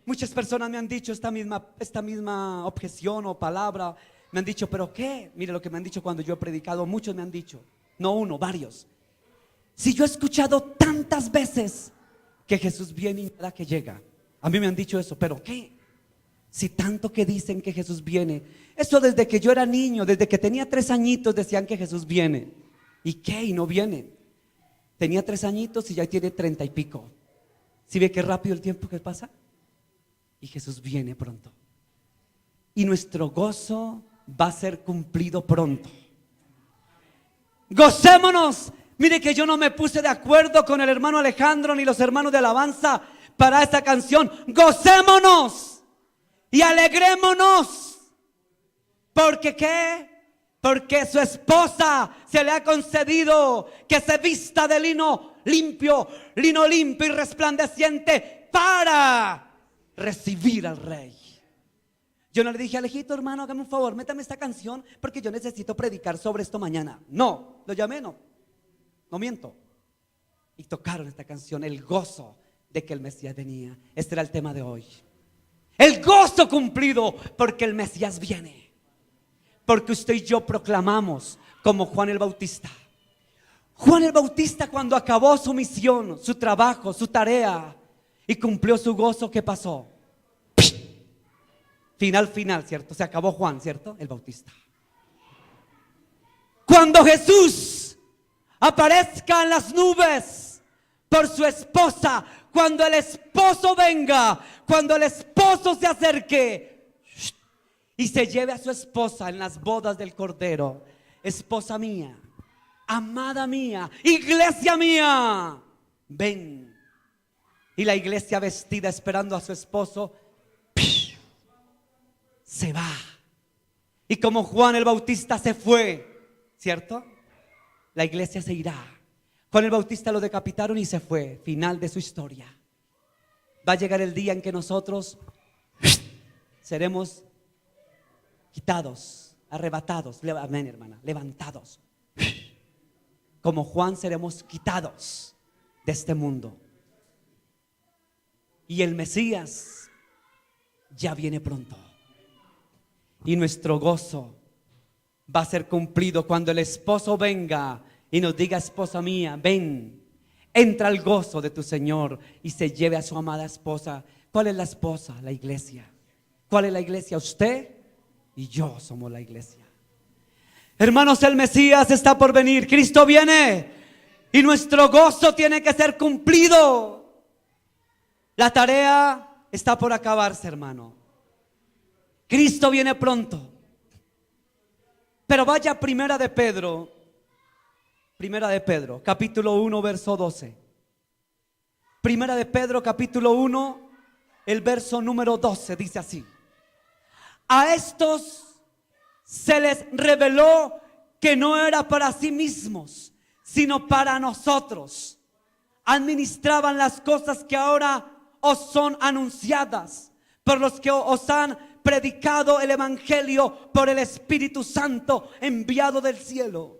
Muchas personas me han dicho esta misma objeción o palabra. Me han dicho, ¿pero qué? Mire lo que me han dicho cuando yo he predicado. Muchos me han dicho, no uno, varios. Si yo he escuchado tantas veces que Jesús viene y nada que llega. A mí me han dicho eso, ¿pero qué? Si tanto que dicen que Jesús viene. Eso desde que yo era niño, desde que tenía 3 añitos decían que Jesús viene. ¿Y qué? Y no viene. Tenía 3 añitos y ya tiene 30 y pico. ¿Sí ve qué rápido el tiempo que pasa? Y Jesús viene pronto. Y nuestro gozo va a ser cumplido pronto. Gocémonos. Mire que yo no me puse de acuerdo con el hermano Alejandro ni los hermanos de alabanza para esta canción. Gocémonos y alegrémonos. ¿Porque qué? Porque su esposa se le ha concedido que se vista de lino limpio y resplandeciente para recibir al rey. Yo no le dije, Alejito, hermano, hágame un favor, métame esta canción porque yo necesito predicar sobre esto mañana. No, lo llamé, no miento. Y tocaron esta canción, el gozo de que el Mesías venía. Este era el tema de hoy. El gozo cumplido porque el Mesías viene. Porque usted y yo proclamamos como Juan el Bautista. Juan el Bautista, cuando acabó su misión, su trabajo, su tarea y cumplió su gozo, ¿qué pasó? Final, ¿cierto? Se acabó Juan, ¿cierto? El Bautista. Cuando Jesús aparezca en las nubes por su esposa, cuando el esposo venga, cuando el esposo se acerque y se lleve a su esposa en las bodas del Cordero, esposa mía, amada mía, iglesia mía, ven. Y la iglesia vestida esperando a su esposo se va. Y como Juan el Bautista se fue, ¿cierto? La iglesia se irá. Juan el Bautista lo decapitaron y se fue. Final de su historia. Va a llegar el día en que nosotros seremos quitados, arrebatados, amén, hermana, levantados. Como Juan seremos quitados de este mundo. Y el Mesías ya viene pronto. Y nuestro gozo va a ser cumplido cuando el esposo venga y nos diga, esposa mía, ven, entra al gozo de tu Señor, y se lleve a su amada esposa. ¿Cuál es la esposa? La iglesia. ¿Cuál es la iglesia? Usted y yo somos la iglesia. Hermanos, el Mesías está por venir. Cristo viene y nuestro gozo tiene que ser cumplido. La tarea está por acabarse, hermano. Cristo viene pronto. Pero vaya a Primera de Pedro, capítulo 1, verso 12. Primera de Pedro, capítulo 1, el verso número 12, dice así: a estos se les reveló que no era para sí mismos, sino para nosotros. Administraban las cosas que ahora os son anunciadas por los que os han predicado el evangelio por el Espíritu Santo enviado del cielo.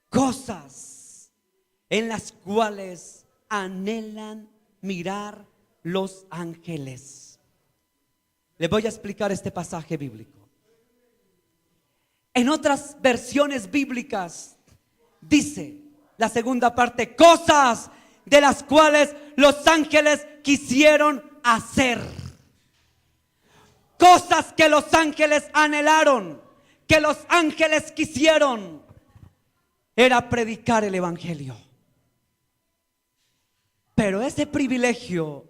Cosas en las cuales anhelan mirar los ángeles. Les voy a explicar este pasaje bíblico. En otras versiones bíblicas dice la segunda parte, cosas de las cuales los ángeles quisieron hacer. cosas que los ángeles anhelaron, que los ángeles quisieron, era predicar el evangelio. Pero ese privilegio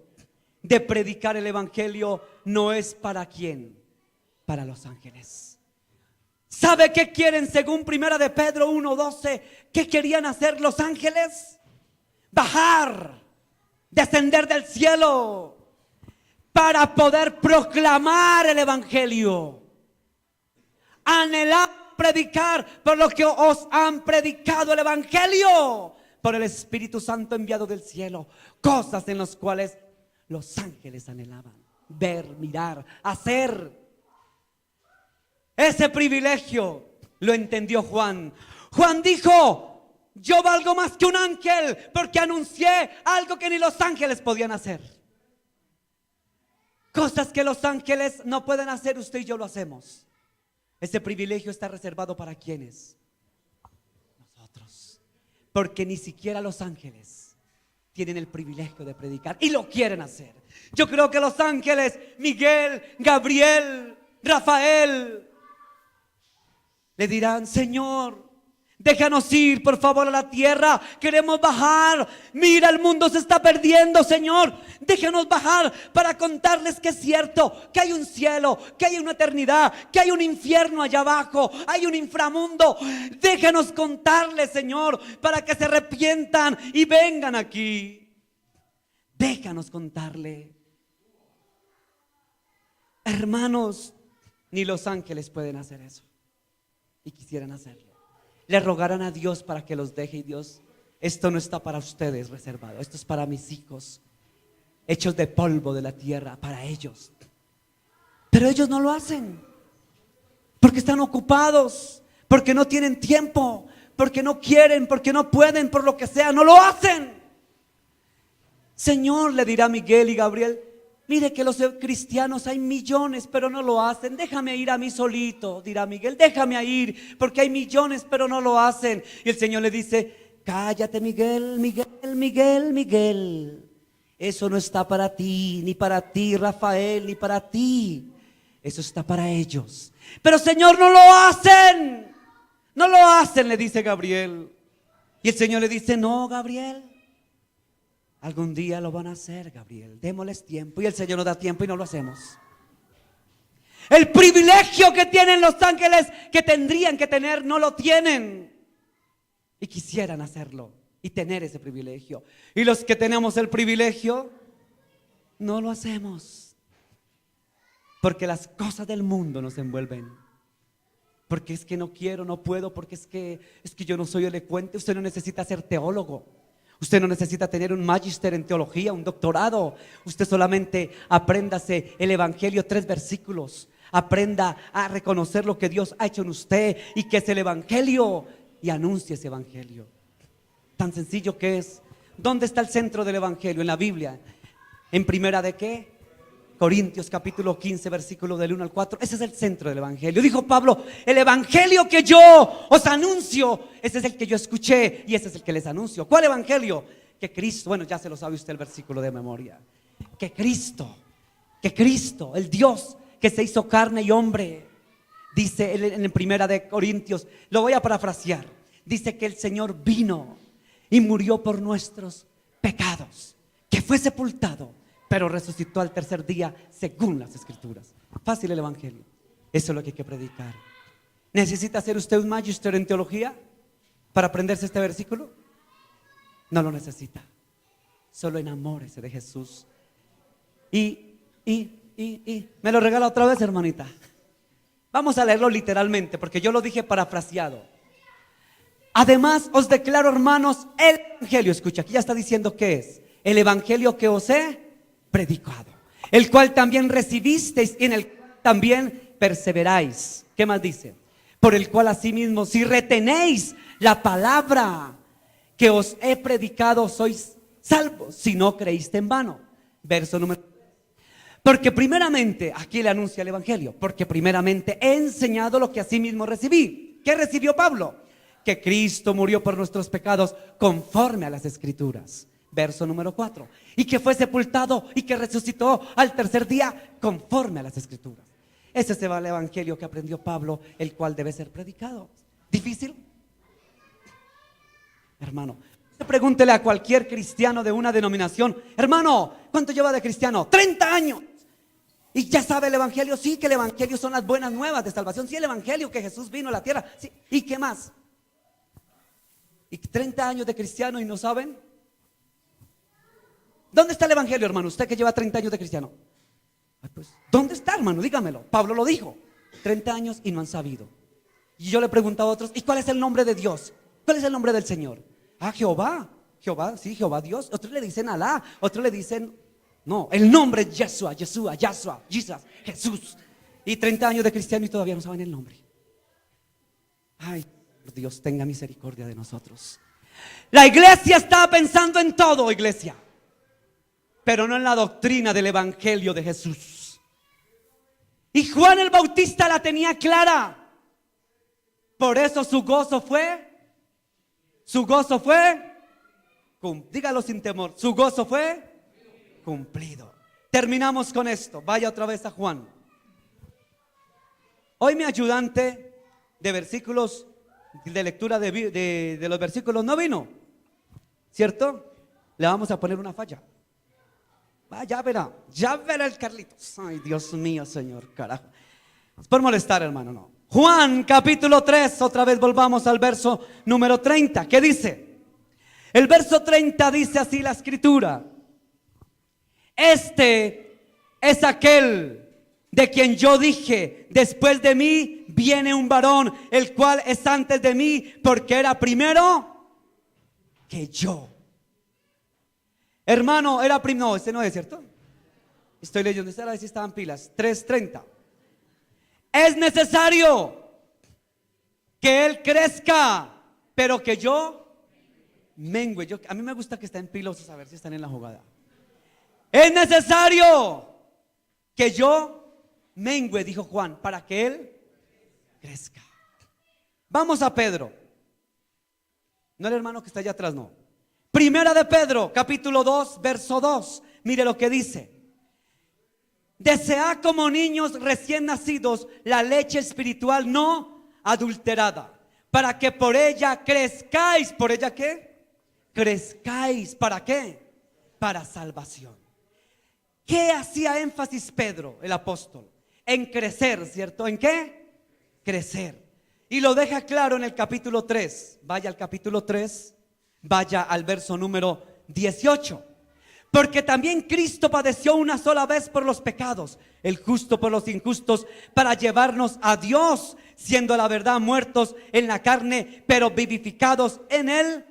de predicar el evangelio no es para quién, para los ángeles. ¿Sabe qué quieren según Primera de Pedro 1:12? ¿Qué querían hacer los ángeles? Bajar, descender del cielo para poder proclamar el evangelio. Anhelar predicar por lo que os han predicado el evangelio por el Espíritu Santo enviado del cielo, cosas en las cuales los ángeles anhelaban ver, mirar, hacer. Ese privilegio lo entendió Juan. Juan dijo: yo valgo más que un ángel porque anuncié algo que ni los ángeles podían hacer. Cosas que los ángeles no pueden hacer, usted y yo lo hacemos. Ese privilegio está reservado para ¿quiénes? Nosotros. Porque ni siquiera los ángeles tienen el privilegio de predicar y lo quieren hacer. Yo creo que los ángeles, Miguel, Gabriel, Rafael, le dirán: Señor, déjanos ir por favor a la tierra, queremos bajar, mira, el mundo se está perdiendo, Señor, déjanos bajar para contarles que es cierto, que hay un cielo, que hay una eternidad, que hay un infierno allá abajo, hay un inframundo. Déjanos contarles, Señor, para que se arrepientan y vengan aquí. Déjanos contarle. Hermanos, ni los ángeles pueden hacer eso y quisieran hacerlo. Le rogarán a Dios para que los deje, y Dios: esto no está para ustedes reservado, esto es para mis hijos, hechos de polvo de la tierra, para ellos. Pero ellos no lo hacen, porque están ocupados, porque no tienen tiempo, porque no quieren, porque no pueden, por lo que sea, no lo hacen. Señor, le dirá Miguel y Gabriel: mire que los cristianos hay millones, pero no lo hacen. Déjame ir a mí solito, dirá Miguel. Déjame ir, porque hay millones, pero no lo hacen. Y el Señor le dice: cállate, Miguel, Miguel, Miguel, Miguel. Eso no está para ti, ni para ti, Rafael, ni para ti. Eso está para ellos. Pero Señor, no lo hacen. No lo hacen, le dice Gabriel. Y el Señor le dice: no, Gabriel, algún día lo van a hacer, Gabriel, démosles tiempo. Y el Señor nos da tiempo y no lo hacemos. El privilegio que tienen los ángeles, que tendrían que tener, no lo tienen. Y quisieran hacerlo y tener ese privilegio. Y los que tenemos el privilegio, no lo hacemos. Porque las cosas del mundo nos envuelven. Porque es que no quiero, no puedo, porque es que yo no soy elocuente. Usted no necesita ser teólogo. Usted no necesita tener un magíster en teología, un doctorado. Usted solamente apréndase el evangelio, 3 versículos. Aprenda a reconocer lo que Dios ha hecho en usted y que es el evangelio, y anuncie ese evangelio. Tan sencillo que es. ¿Dónde está el centro del evangelio? En la Biblia. ¿En primera de qué? Corintios capítulo 15, versículo del 1 al 4. Ese es el centro del evangelio. Dijo Pablo: el evangelio que yo os anuncio, ese es el que yo escuché y ese es el que les anuncio. ¿Cuál evangelio? Que Cristo, bueno, ya se lo sabe usted el versículo de memoria. Que Cristo, el Dios que se hizo carne y hombre, dice en primera de Corintios, lo voy a parafrasear, dice que el Señor vino y murió por nuestros pecados, que fue sepultado, pero resucitó al tercer día según las Escrituras. Fácil el evangelio. Eso es lo que hay que predicar. ¿Necesita ser usted un magíster en teología para aprenderse este versículo? No lo necesita. Solo enamórese de Jesús. Y me lo regala otra vez, hermanita. Vamos a leerlo literalmente, porque yo lo dije parafraseado. Además os declaro, hermanos, el evangelio. Escucha, aquí ya está diciendo qué es. El evangelio que os he predicado, el cual también recibisteis y en el cual también perseveráis. ¿Qué más dice? Por el cual asimismo, si retenéis la palabra que os he predicado, sois salvos, si no creíste en vano. Verso número 3. Porque primeramente, aquí le anuncia el evangelio, porque primeramente he enseñado lo que asimismo recibí. ¿Qué recibió Pablo? Que Cristo murió por nuestros pecados conforme a las Escrituras. Verso número 4. Y que fue sepultado y que resucitó al tercer día conforme a las Escrituras. Ese es el evangelio que aprendió Pablo, el cual debe ser predicado. ¿Difícil? Hermano, pregúntele a cualquier cristiano de una denominación: hermano, ¿cuánto lleva de cristiano? 30 años. ¿Y ya sabe el evangelio? Sí, que el evangelio son las buenas nuevas de salvación. Sí, el evangelio que Jesús vino a la tierra. Sí. ¿Y qué más? ¿Y 30 años de cristiano y no saben? ¿Dónde está el evangelio, hermano? Usted que lleva 30 años de cristiano. Pues, ¿dónde está, hermano? Dígamelo. Pablo lo dijo. 30 años y no han sabido. Y yo le pregunto a otros: ¿y cuál es el nombre de Dios? ¿Cuál es el nombre del Señor? Ah, Jehová. Jehová, sí, Jehová Dios. Otros le dicen Alá. Otros le dicen, no, el nombre es Yeshua, Yeshua, Yahshua, Jesus, Jesús. Y 30 años de cristiano y todavía no saben el nombre. Ay, Dios tenga misericordia de nosotros. La iglesia estaba pensando en todo, iglesia, pero no en la doctrina del evangelio de Jesús. Y Juan el Bautista la tenía clara. Por eso su gozo fue, dígalo sin temor, su gozo fue cumplido. Terminamos con esto. Vaya otra vez a Juan. Hoy mi ayudante de versículos, de lectura de los versículos no vino, ¿cierto? Le vamos a poner una falla. Ya verá el Carlitos. Ay, Dios mío, Señor, carajo. Es por molestar, hermano, no. Juan capítulo 3, otra vez volvamos al verso número 30. ¿Qué dice? El verso 30 dice así la escritura: este es aquel de quien yo dije, después de mí viene un varón, el cual es antes de mí, porque era primero que yo. Hermano, era primero. No, este no es, ¿cierto? Estoy leyendo, a ver si estaban pilas. 3:30. Es necesario que él crezca, pero que yo mengue. A mí me gusta que estén pilosos, a ver si están en la jugada. Es necesario que yo mengue, dijo Juan, para que él crezca. Vamos a Pedro. No el hermano que está allá atrás, no. Primera de Pedro, capítulo 2, verso 2. Mire lo que dice: desead como niños recién nacidos la leche espiritual no adulterada, para que por ella crezcáis. ¿Por ella qué? Crezcáis. ¿Para qué? Para salvación. ¿Qué hacía énfasis Pedro, el apóstol? En crecer, ¿cierto? ¿En qué? Crecer. Y lo deja claro en el capítulo 3. Vaya al capítulo 3, vaya al verso número 18. Porque también Cristo padeció una sola vez por los pecados, el justo por los injustos, para llevarnos a Dios, siendo la verdad muertos en la carne, pero vivificados en el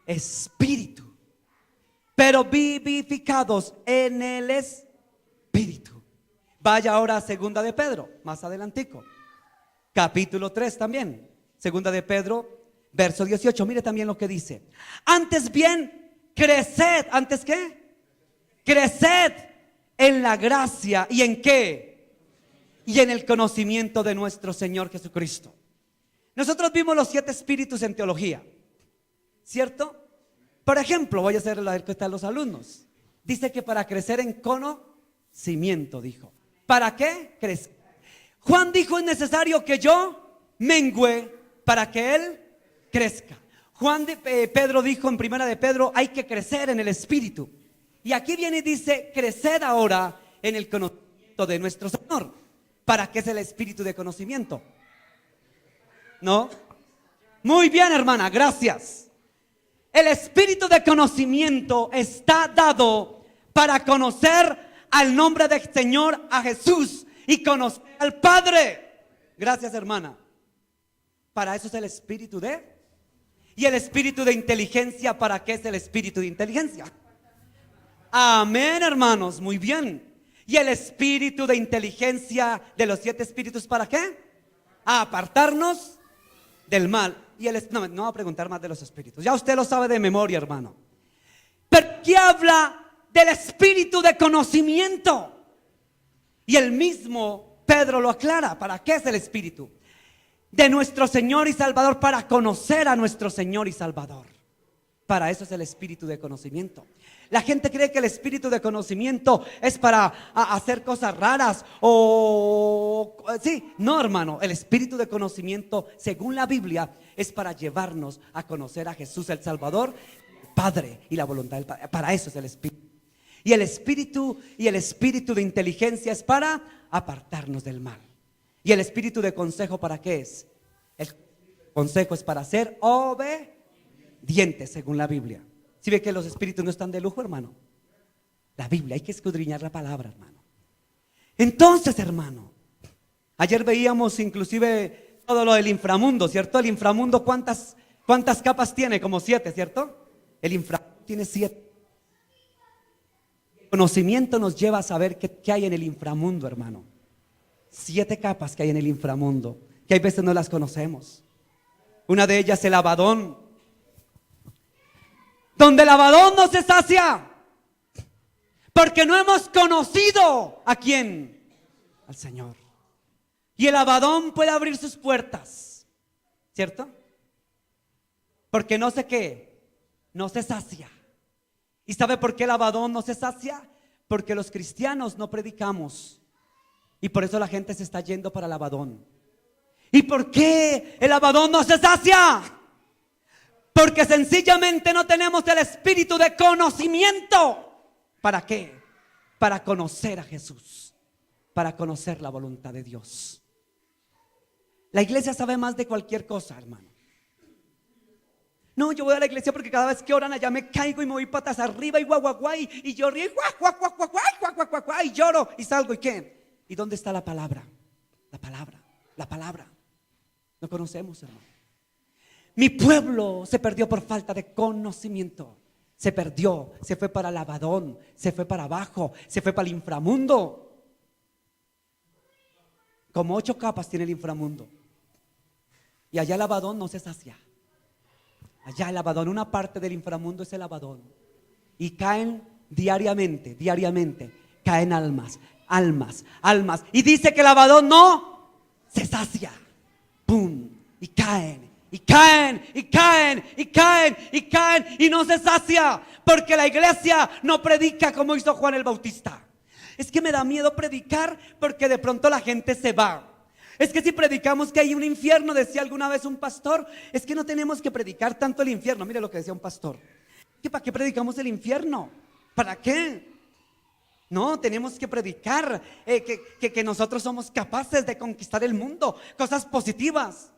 Espíritu. Pero vivificados en el Espíritu. Vaya ahora a segunda de Pedro, más adelantico, capítulo 3 también. Segunda de Pedro, verso 18. Mire también lo que dice: antes bien, creced. ¿Antes qué? Creced en la gracia. ¿Y en qué? Y en el conocimiento de nuestro Señor Jesucristo. Nosotros vimos los 7 espíritus en teología, ¿cierto? Por ejemplo, voy a hacer la encuesta a los alumnos. Dice que para crecer en conocimiento, dijo. ¿Para qué? Crecer. Juan dijo: es necesario que yo mengüe para que él crezca. Pedro dijo en primera de Pedro: hay que crecer en el Espíritu. Y aquí viene y dice: creced ahora en el conocimiento de nuestro Señor. ¿Para qué es el espíritu de conocimiento? ¿No? Muy bien, hermana, gracias. El espíritu de conocimiento está dado para conocer al nombre del Señor, a Jesús, y conocer al Padre. Gracias, hermana. Para eso es el espíritu de... Y el espíritu de inteligencia, ¿para qué es el espíritu de inteligencia? Amén, hermanos, muy bien. Y el espíritu de inteligencia de los 7 espíritus, ¿para qué? A apartarnos del mal. Y no voy a preguntar más de los espíritus, ya usted lo sabe de memoria, hermano. Pero ¿qué habla del espíritu de conocimiento? Y el mismo Pedro lo aclara. ¿Para qué es el espíritu de nuestro Señor y Salvador? Para conocer a nuestro Señor y Salvador. Para eso es el espíritu de conocimiento. La gente cree que el espíritu de conocimiento es para hacer cosas raras o sí, no, hermano, el espíritu de conocimiento, según la Biblia, es para llevarnos a conocer a Jesús el Salvador, el Padre y la voluntad del Padre. Para eso es el espíritu. Y el espíritu de inteligencia es para apartarnos del mal. ¿Y el espíritu de consejo para qué es? El consejo es para ser obedientes, según la Biblia. ¿Sí ve que los espíritus no están de lujo, hermano? La Biblia, hay que escudriñar la palabra, hermano. Entonces, hermano, ayer veíamos inclusive todo lo del inframundo, ¿cierto? El inframundo, ¿cuántas capas tiene? Como 7, ¿cierto? El inframundo tiene 7. El conocimiento nos lleva a saber qué hay en el inframundo, hermano. 7 capas que hay en el inframundo, que hay veces no las conocemos. Una de ellas, el Abadón, donde el Abadón no se sacia, porque no hemos conocido ¿a quién? Al Señor. Y el Abadón puede abrir sus puertas, ¿cierto? Porque no sé qué, no se sacia. ¿Y sabe por qué el Abadón no se sacia? Porque los cristianos no predicamos. Y por eso la gente se está yendo para el Abadón. ¿Y por qué el Abadón no se sacia? Porque sencillamente no tenemos el espíritu de conocimiento. ¿Para qué? Para conocer a Jesús, para conocer la voluntad de Dios. La iglesia sabe más de cualquier cosa, hermano. No, yo voy a la iglesia porque cada vez que oran allá me caigo y me voy patas arriba y guaguaguay y yo río y lloro y salgo. ¿Y qué? ¿Y dónde está la palabra? La palabra. No conocemos, hermano. Mi pueblo se perdió por falta de conocimiento. Se perdió, se fue para el Abadón, se fue para abajo, se fue para el inframundo. Como 8 capas tiene el inframundo. Y allá el Abadón no se sacia. Allá el Abadón, una parte del inframundo es el Abadón. Y caen diariamente, caen almas. Y dice que el Abadón no se sacia. ¡Pum! Y caen. Y no se sacia, porque la iglesia no predica como hizo Juan el Bautista. Es que me da miedo predicar porque de pronto la gente se va. Es que si predicamos que hay un infierno, decía alguna vez un pastor, es que no tenemos que predicar tanto el infierno. Mire lo que decía un pastor. ¿Para qué predicamos el infierno? ¿Para qué? No, tenemos que predicar que nosotros somos capaces de conquistar el mundo, cosas positivas.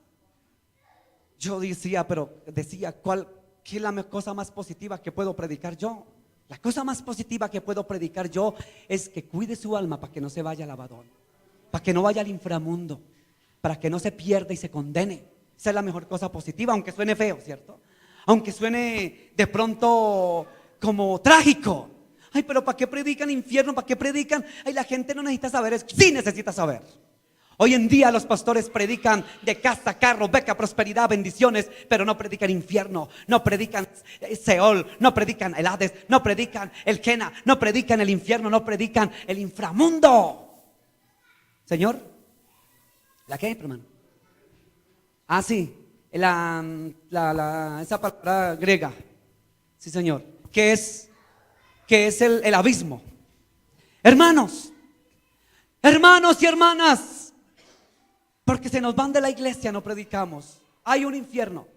Yo decía, ¿qué es la cosa más positiva que puedo predicar yo? La cosa más positiva que puedo predicar yo es que cuide su alma para que no se vaya al Abadón, para que no vaya al inframundo, para que no se pierda y se condene. Esa es la mejor cosa positiva, aunque suene feo, ¿cierto? Aunque suene de pronto como trágico. Ay, pero ¿para qué predican infierno? ¿Para qué predican? Ay, la gente no necesita saber, sí necesita saber. Hoy en día los pastores predican de casa, carro, beca, prosperidad, bendiciones, pero no predican infierno, no predican Seol, no predican el Hades, no predican el Jena, no predican el infierno, no predican el inframundo. Señor, ¿la qué, hermano? Ah, sí, esa palabra griega, sí, señor, que es el abismo. Hermanos y hermanas, porque se nos van de la iglesia, no predicamos. Hay un infierno.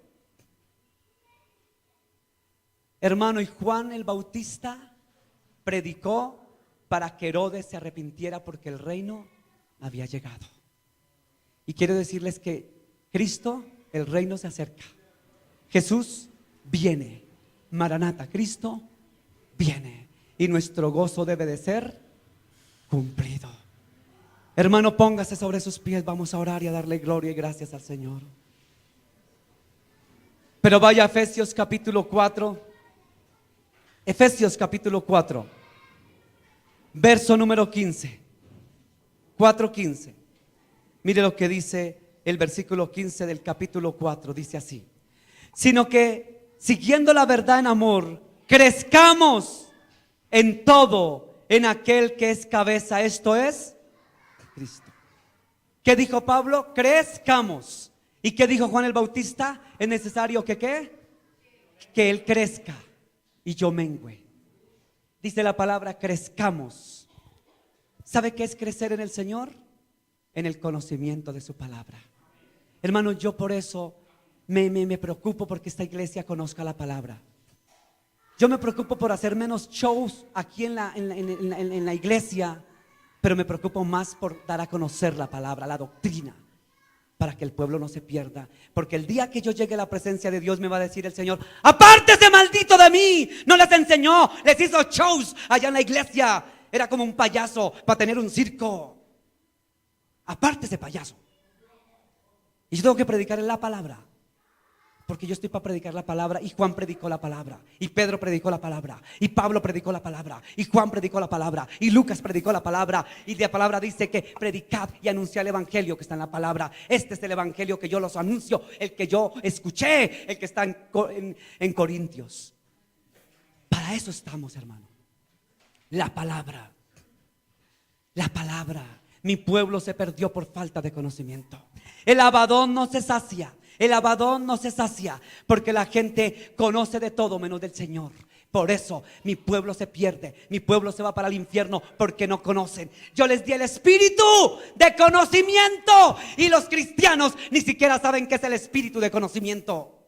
Hermano, y Juan el Bautista predicó para que Herodes se arrepintiera porque el reino había llegado. Y quiero decirles que Cristo, el reino se acerca. Jesús viene. Maranata, Cristo viene. Y nuestro gozo debe de ser cumplido. Hermano, póngase sobre sus pies, vamos a orar y a darle gloria y gracias al Señor. Pero vaya a Efesios capítulo 4. Efesios capítulo 4, verso número 15. 4:15. Mire lo que dice el versículo 15 del capítulo 4, dice así: sino que siguiendo la verdad en amor, crezcamos en todo en aquel que es cabeza, esto es Cristo. ¿Qué dijo Pablo? Crezcamos. ¿Y qué dijo Juan el Bautista? Es necesario que ¿qué? Que Él crezca y yo mengüe. Dice la palabra crezcamos. ¿Sabe qué es crecer en el Señor? en el conocimiento de su palabra. Hermano, yo por eso me preocupo porque esta iglesia conozca la palabra. Yo me preocupo por hacer menos shows aquí en la iglesia, pero me preocupo más por dar a conocer la palabra, la doctrina, para que el pueblo no se pierda. Porque el día que yo llegue a la presencia de Dios me va a decir el Señor: apártese maldito de mí. No les enseñó, les hizo shows allá en la iglesia. Era como un payaso para tener un circo. Apártese, payaso. Y yo tengo que predicar en la palabra, porque yo estoy para predicar la palabra. Y Juan predicó la palabra, y Pedro predicó la palabra, y Pablo predicó la palabra, y Juan predicó la palabra, y Lucas predicó la palabra. Y la palabra dice que predicad y anunciad el evangelio que está en la palabra. Este es el evangelio que yo los anuncio, el que yo escuché, el que está en Corintios. Para eso estamos, hermano. La palabra. La palabra. Mi pueblo se perdió por falta de conocimiento. El abadón no se sacia. El abadón no se sacia, porque la gente conoce de todo menos del Señor. Por eso mi pueblo se pierde, mi pueblo se va para el infierno, porque no conocen. Yo les di el espíritu de conocimiento, y los cristianos ni siquiera saben qué es el espíritu de conocimiento.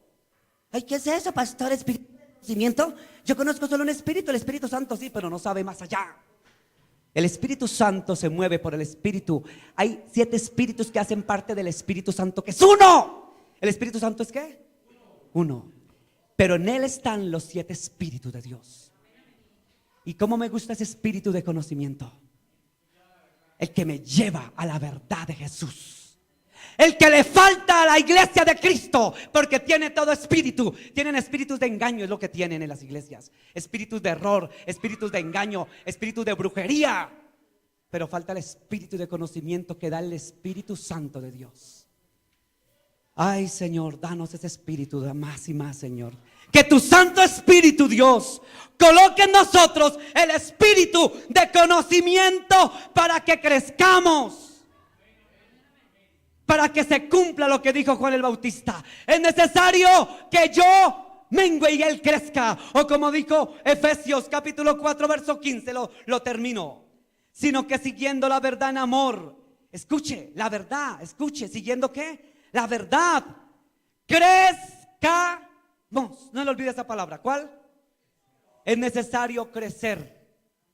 Ay, ¿qué es eso, pastor? ¿Espíritu de conocimiento? Yo conozco solo un espíritu, el Espíritu Santo, sí,
Pero no sabe más allá. El Espíritu Santo se mueve por el Espíritu. Hay 7 espíritus que hacen parte del Espíritu Santo, que es uno. ¿El Espíritu Santo es qué? Uno. Pero en él están los 7 espíritus de Dios. ¿Y cómo me gusta ese espíritu de conocimiento? El que me lleva a la verdad de Jesús. El que le falta a la iglesia de Cristo, porque tiene todo espíritu. Tienen espíritus de engaño, es lo que tienen en las iglesias. Espíritus de error, espíritus de engaño, espíritus de brujería. Pero falta el espíritu de conocimiento que da el Espíritu Santo de Dios. Ay, Señor, danos ese espíritu de más y más, Señor. Que tu Santo Espíritu, Dios, coloque en nosotros el espíritu de conocimiento para que crezcamos. Para que se cumpla lo que dijo Juan el Bautista. Es necesario que yo mengue y él crezca. O como dijo Efesios capítulo 4 verso 15, lo termino. Sino que siguiendo la verdad en amor. Escuche, la verdad, escuche, siguiendo ¿qué? La verdad. Crezcamos. No le olvide esa palabra. ¿Cuál? Es necesario crecer.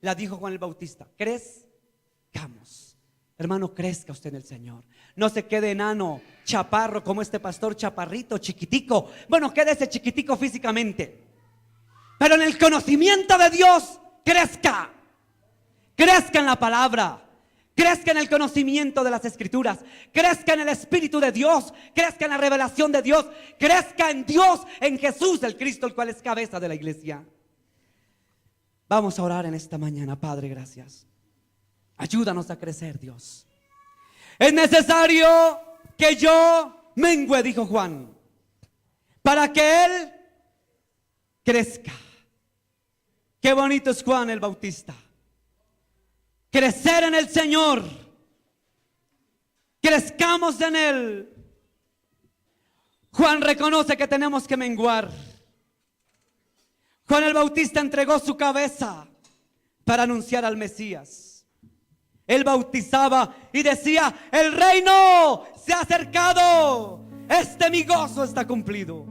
La dijo Juan el Bautista. Crezcamos. Hermano, crezca usted en el Señor. No se quede enano, chaparro, como este pastor, chaparrito, chiquitico. Bueno, quédese chiquitico físicamente, pero en el conocimiento de Dios crezca. Crezca en la palabra, crezca en el conocimiento de las Escrituras, crezca en el Espíritu de Dios, crezca en la revelación de Dios, crezca en Dios, en Jesús el Cristo, el cual es cabeza de la iglesia. Vamos a orar en esta mañana. Padre, gracias. Ayúdanos a crecer, Dios. Es necesario que yo mengüe, dijo Juan, para que él crezca. Qué bonito es Juan el Bautista. Crecer en el Señor. Crezcamos en él. Juan reconoce que tenemos que menguar. Juan el Bautista entregó su cabeza para anunciar al Mesías. Él bautizaba y decía: el reino se ha acercado. Mi gozo está cumplido.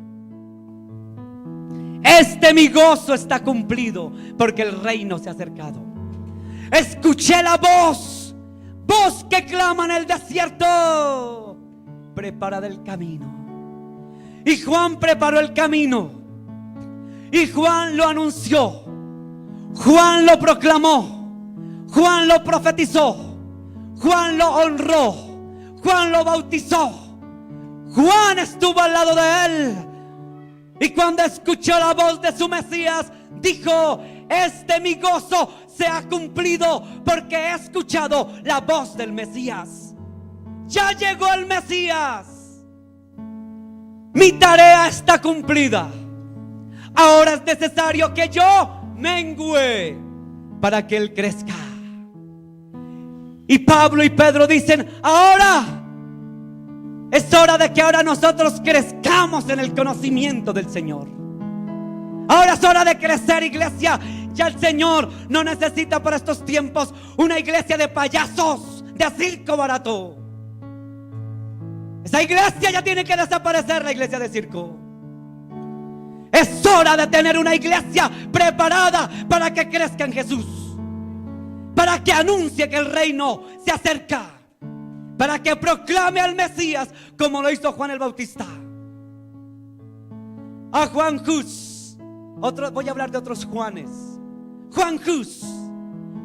Mi gozo está cumplido, porque el reino se ha acercado. Escuché la voz que clama en el desierto: preparad el camino. Y Juan preparó el camino. Y Juan lo anunció. Juan lo proclamó. Juan lo profetizó. Juan lo honró. Juan lo bautizó. Juan estuvo al lado de él. Y cuando escuchó la voz de su Mesías, dijo: mi gozo se ha cumplido, porque he escuchado la voz del Mesías. Ya llegó el Mesías. Mi tarea está cumplida. Ahora es necesario que yo mengüe para que él crezca. Y Pablo y Pedro dicen: ahora es hora de que ahora nosotros crezcamos en el conocimiento del Señor. Ahora es hora de crecer, iglesia. Ya el Señor no necesita para estos tiempos una iglesia de payasos, de circo barato. Esa iglesia ya tiene que desaparecer, la iglesia de circo. Es hora de tener una iglesia preparada para que crezca en Jesús, para que anuncie que el reino se acerca, para que proclame al Mesías como lo hizo Juan el Bautista. A Juan Hus, voy a hablar de otros Juanes. Juan Hus,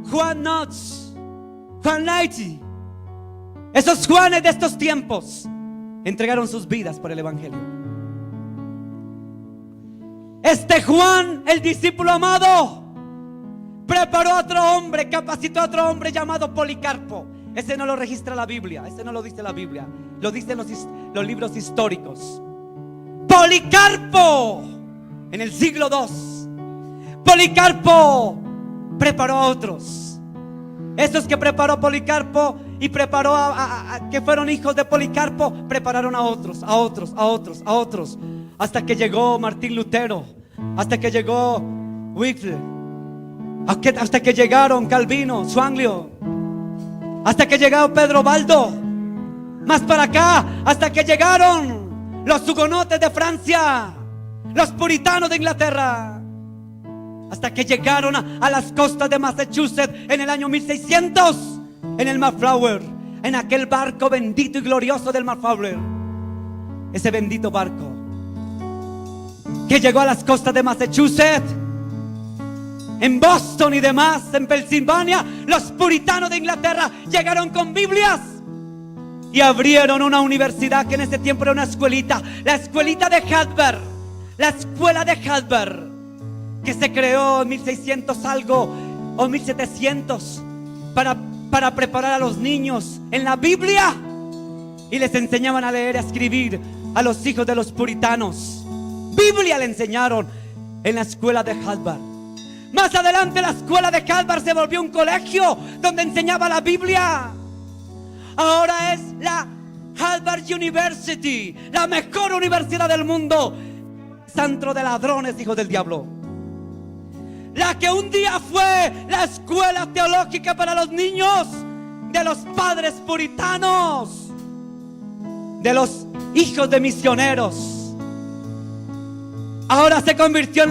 Juan Knox, Juan Lighty. Esos Juanes de estos tiempos entregaron sus vidas por el evangelio. Este Juan, el discípulo amado, preparó a otro hombre, capacitó a otro hombre llamado Policarpo. Ese no lo registra la Biblia, ese no lo dice la Biblia, lo dicen los libros históricos. Policarpo, en el siglo II, Policarpo preparó a otros. Esos que preparó Policarpo y preparó que fueron hijos de Policarpo, prepararon a otros, a otros, a otros, a otros, hasta que llegó Martín Lutero, hasta que llegó Wycliffe, hasta que llegaron Calvino, Zwinglio, hasta que llegó Pedro Baldo, más para acá, hasta que llegaron los hugonotes de Francia, los puritanos de Inglaterra, hasta que llegaron a las costas de Massachusetts en el año 1600, en el Mayflower, en aquel barco bendito y glorioso del Mayflower. Ese bendito barco que llegó a las costas de Massachusetts, en Boston y demás, en Pensilvania. Los puritanos de Inglaterra llegaron con Biblias y abrieron una universidad que en ese tiempo era una escuelita, la escuelita de Harvard, la escuela de Harvard, que se creó en 1600 algo o 1700 para preparar a los niños en la Biblia, y les enseñaban a leer y a escribir a los hijos de los puritanos. Biblia le enseñaron en la escuela de Harvard. Más adelante la escuela de Harvard se volvió un colegio donde enseñaba la Biblia. Ahora es la Harvard University, la mejor universidad del mundo. Centro de ladrones, hijos del diablo. La que un día fue la escuela teológica para los niños de los padres puritanos, de los hijos de misioneros. Ahora se convirtió en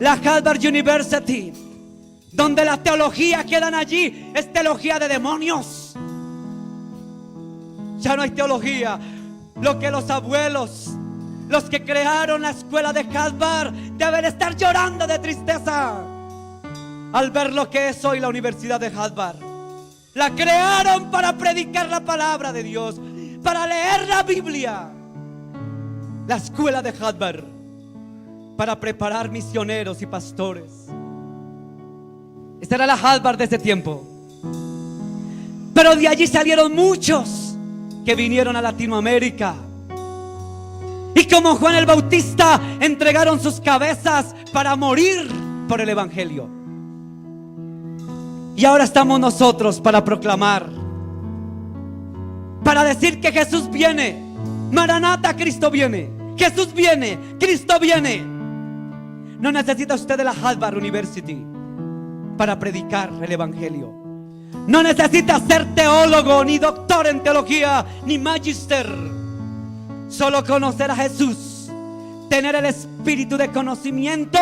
la Harvard University, donde la teología que dan allí es teología de demonios. Ya no hay teología. Lo que los abuelos, los que crearon la escuela de Harvard, deben estar llorando de tristeza al ver lo que es hoy la Universidad de Harvard. La crearon para predicar la palabra de Dios, para leer la Biblia. La escuela de Harvard, para preparar misioneros y pastores. Esta era la Harvard de ese tiempo. Pero de allí salieron muchos que vinieron a Latinoamérica, y como Juan el Bautista entregaron sus cabezas para morir por el evangelio. Y ahora estamos nosotros para proclamar, para decir que Jesús viene. Maranata, Cristo viene. Jesús viene, Cristo viene. No necesita usted de la Harvard University para predicar el evangelio. No necesita ser teólogo, ni doctor en teología, ni magister. Solo conocer a Jesús, tener el espíritu de conocimiento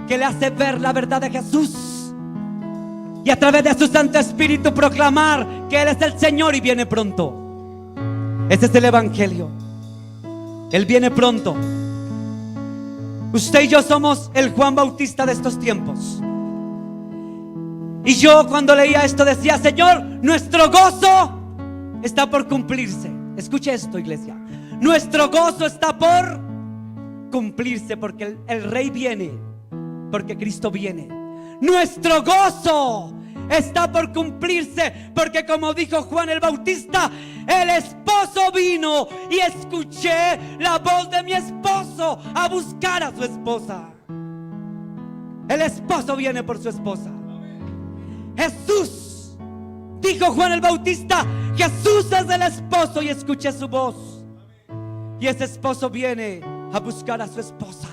que le hace ver la verdad de Jesús, y a través de su Santo Espíritu proclamar que Él es el Señor y viene pronto. Ese es el evangelio. Él viene pronto. Usted y yo somos el Juan Bautista de estos tiempos. Y yo cuando leía esto decía: Señor, nuestro gozo está por cumplirse. Escuche esto, iglesia. Nuestro gozo está por cumplirse, porque el Rey viene, porque Cristo viene. Nuestro gozo está por cumplirse, porque como dijo Juan el Bautista, el esposo vino y escuché la voz de mi esposo a buscar a su esposa. El esposo viene por su esposa. Jesús, dijo Juan el Bautista, Jesús es el esposo y escuché su voz. Y ese esposo viene a buscar a su esposa.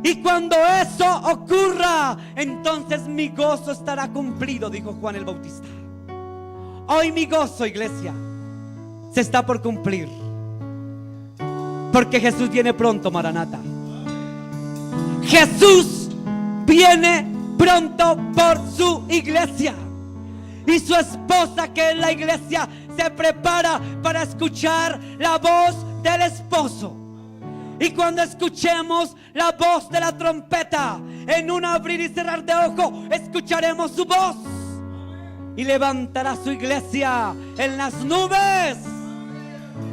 Y cuando eso ocurra, entonces mi gozo estará cumplido, dijo Juan el Bautista. Hoy mi gozo, iglesia, se está por cumplir. Porque Jesús viene pronto, Maranata. Jesús viene pronto por su iglesia. Y su esposa, que es la iglesia, se prepara para escuchar la voz del esposo. Y cuando escuchemos la voz de la trompeta, en un abrir y cerrar de ojo, escucharemos su voz. Y levantará su iglesia en las nubes.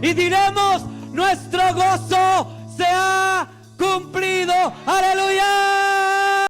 Y diremos: nuestro gozo se ha cumplido. ¡Aleluya!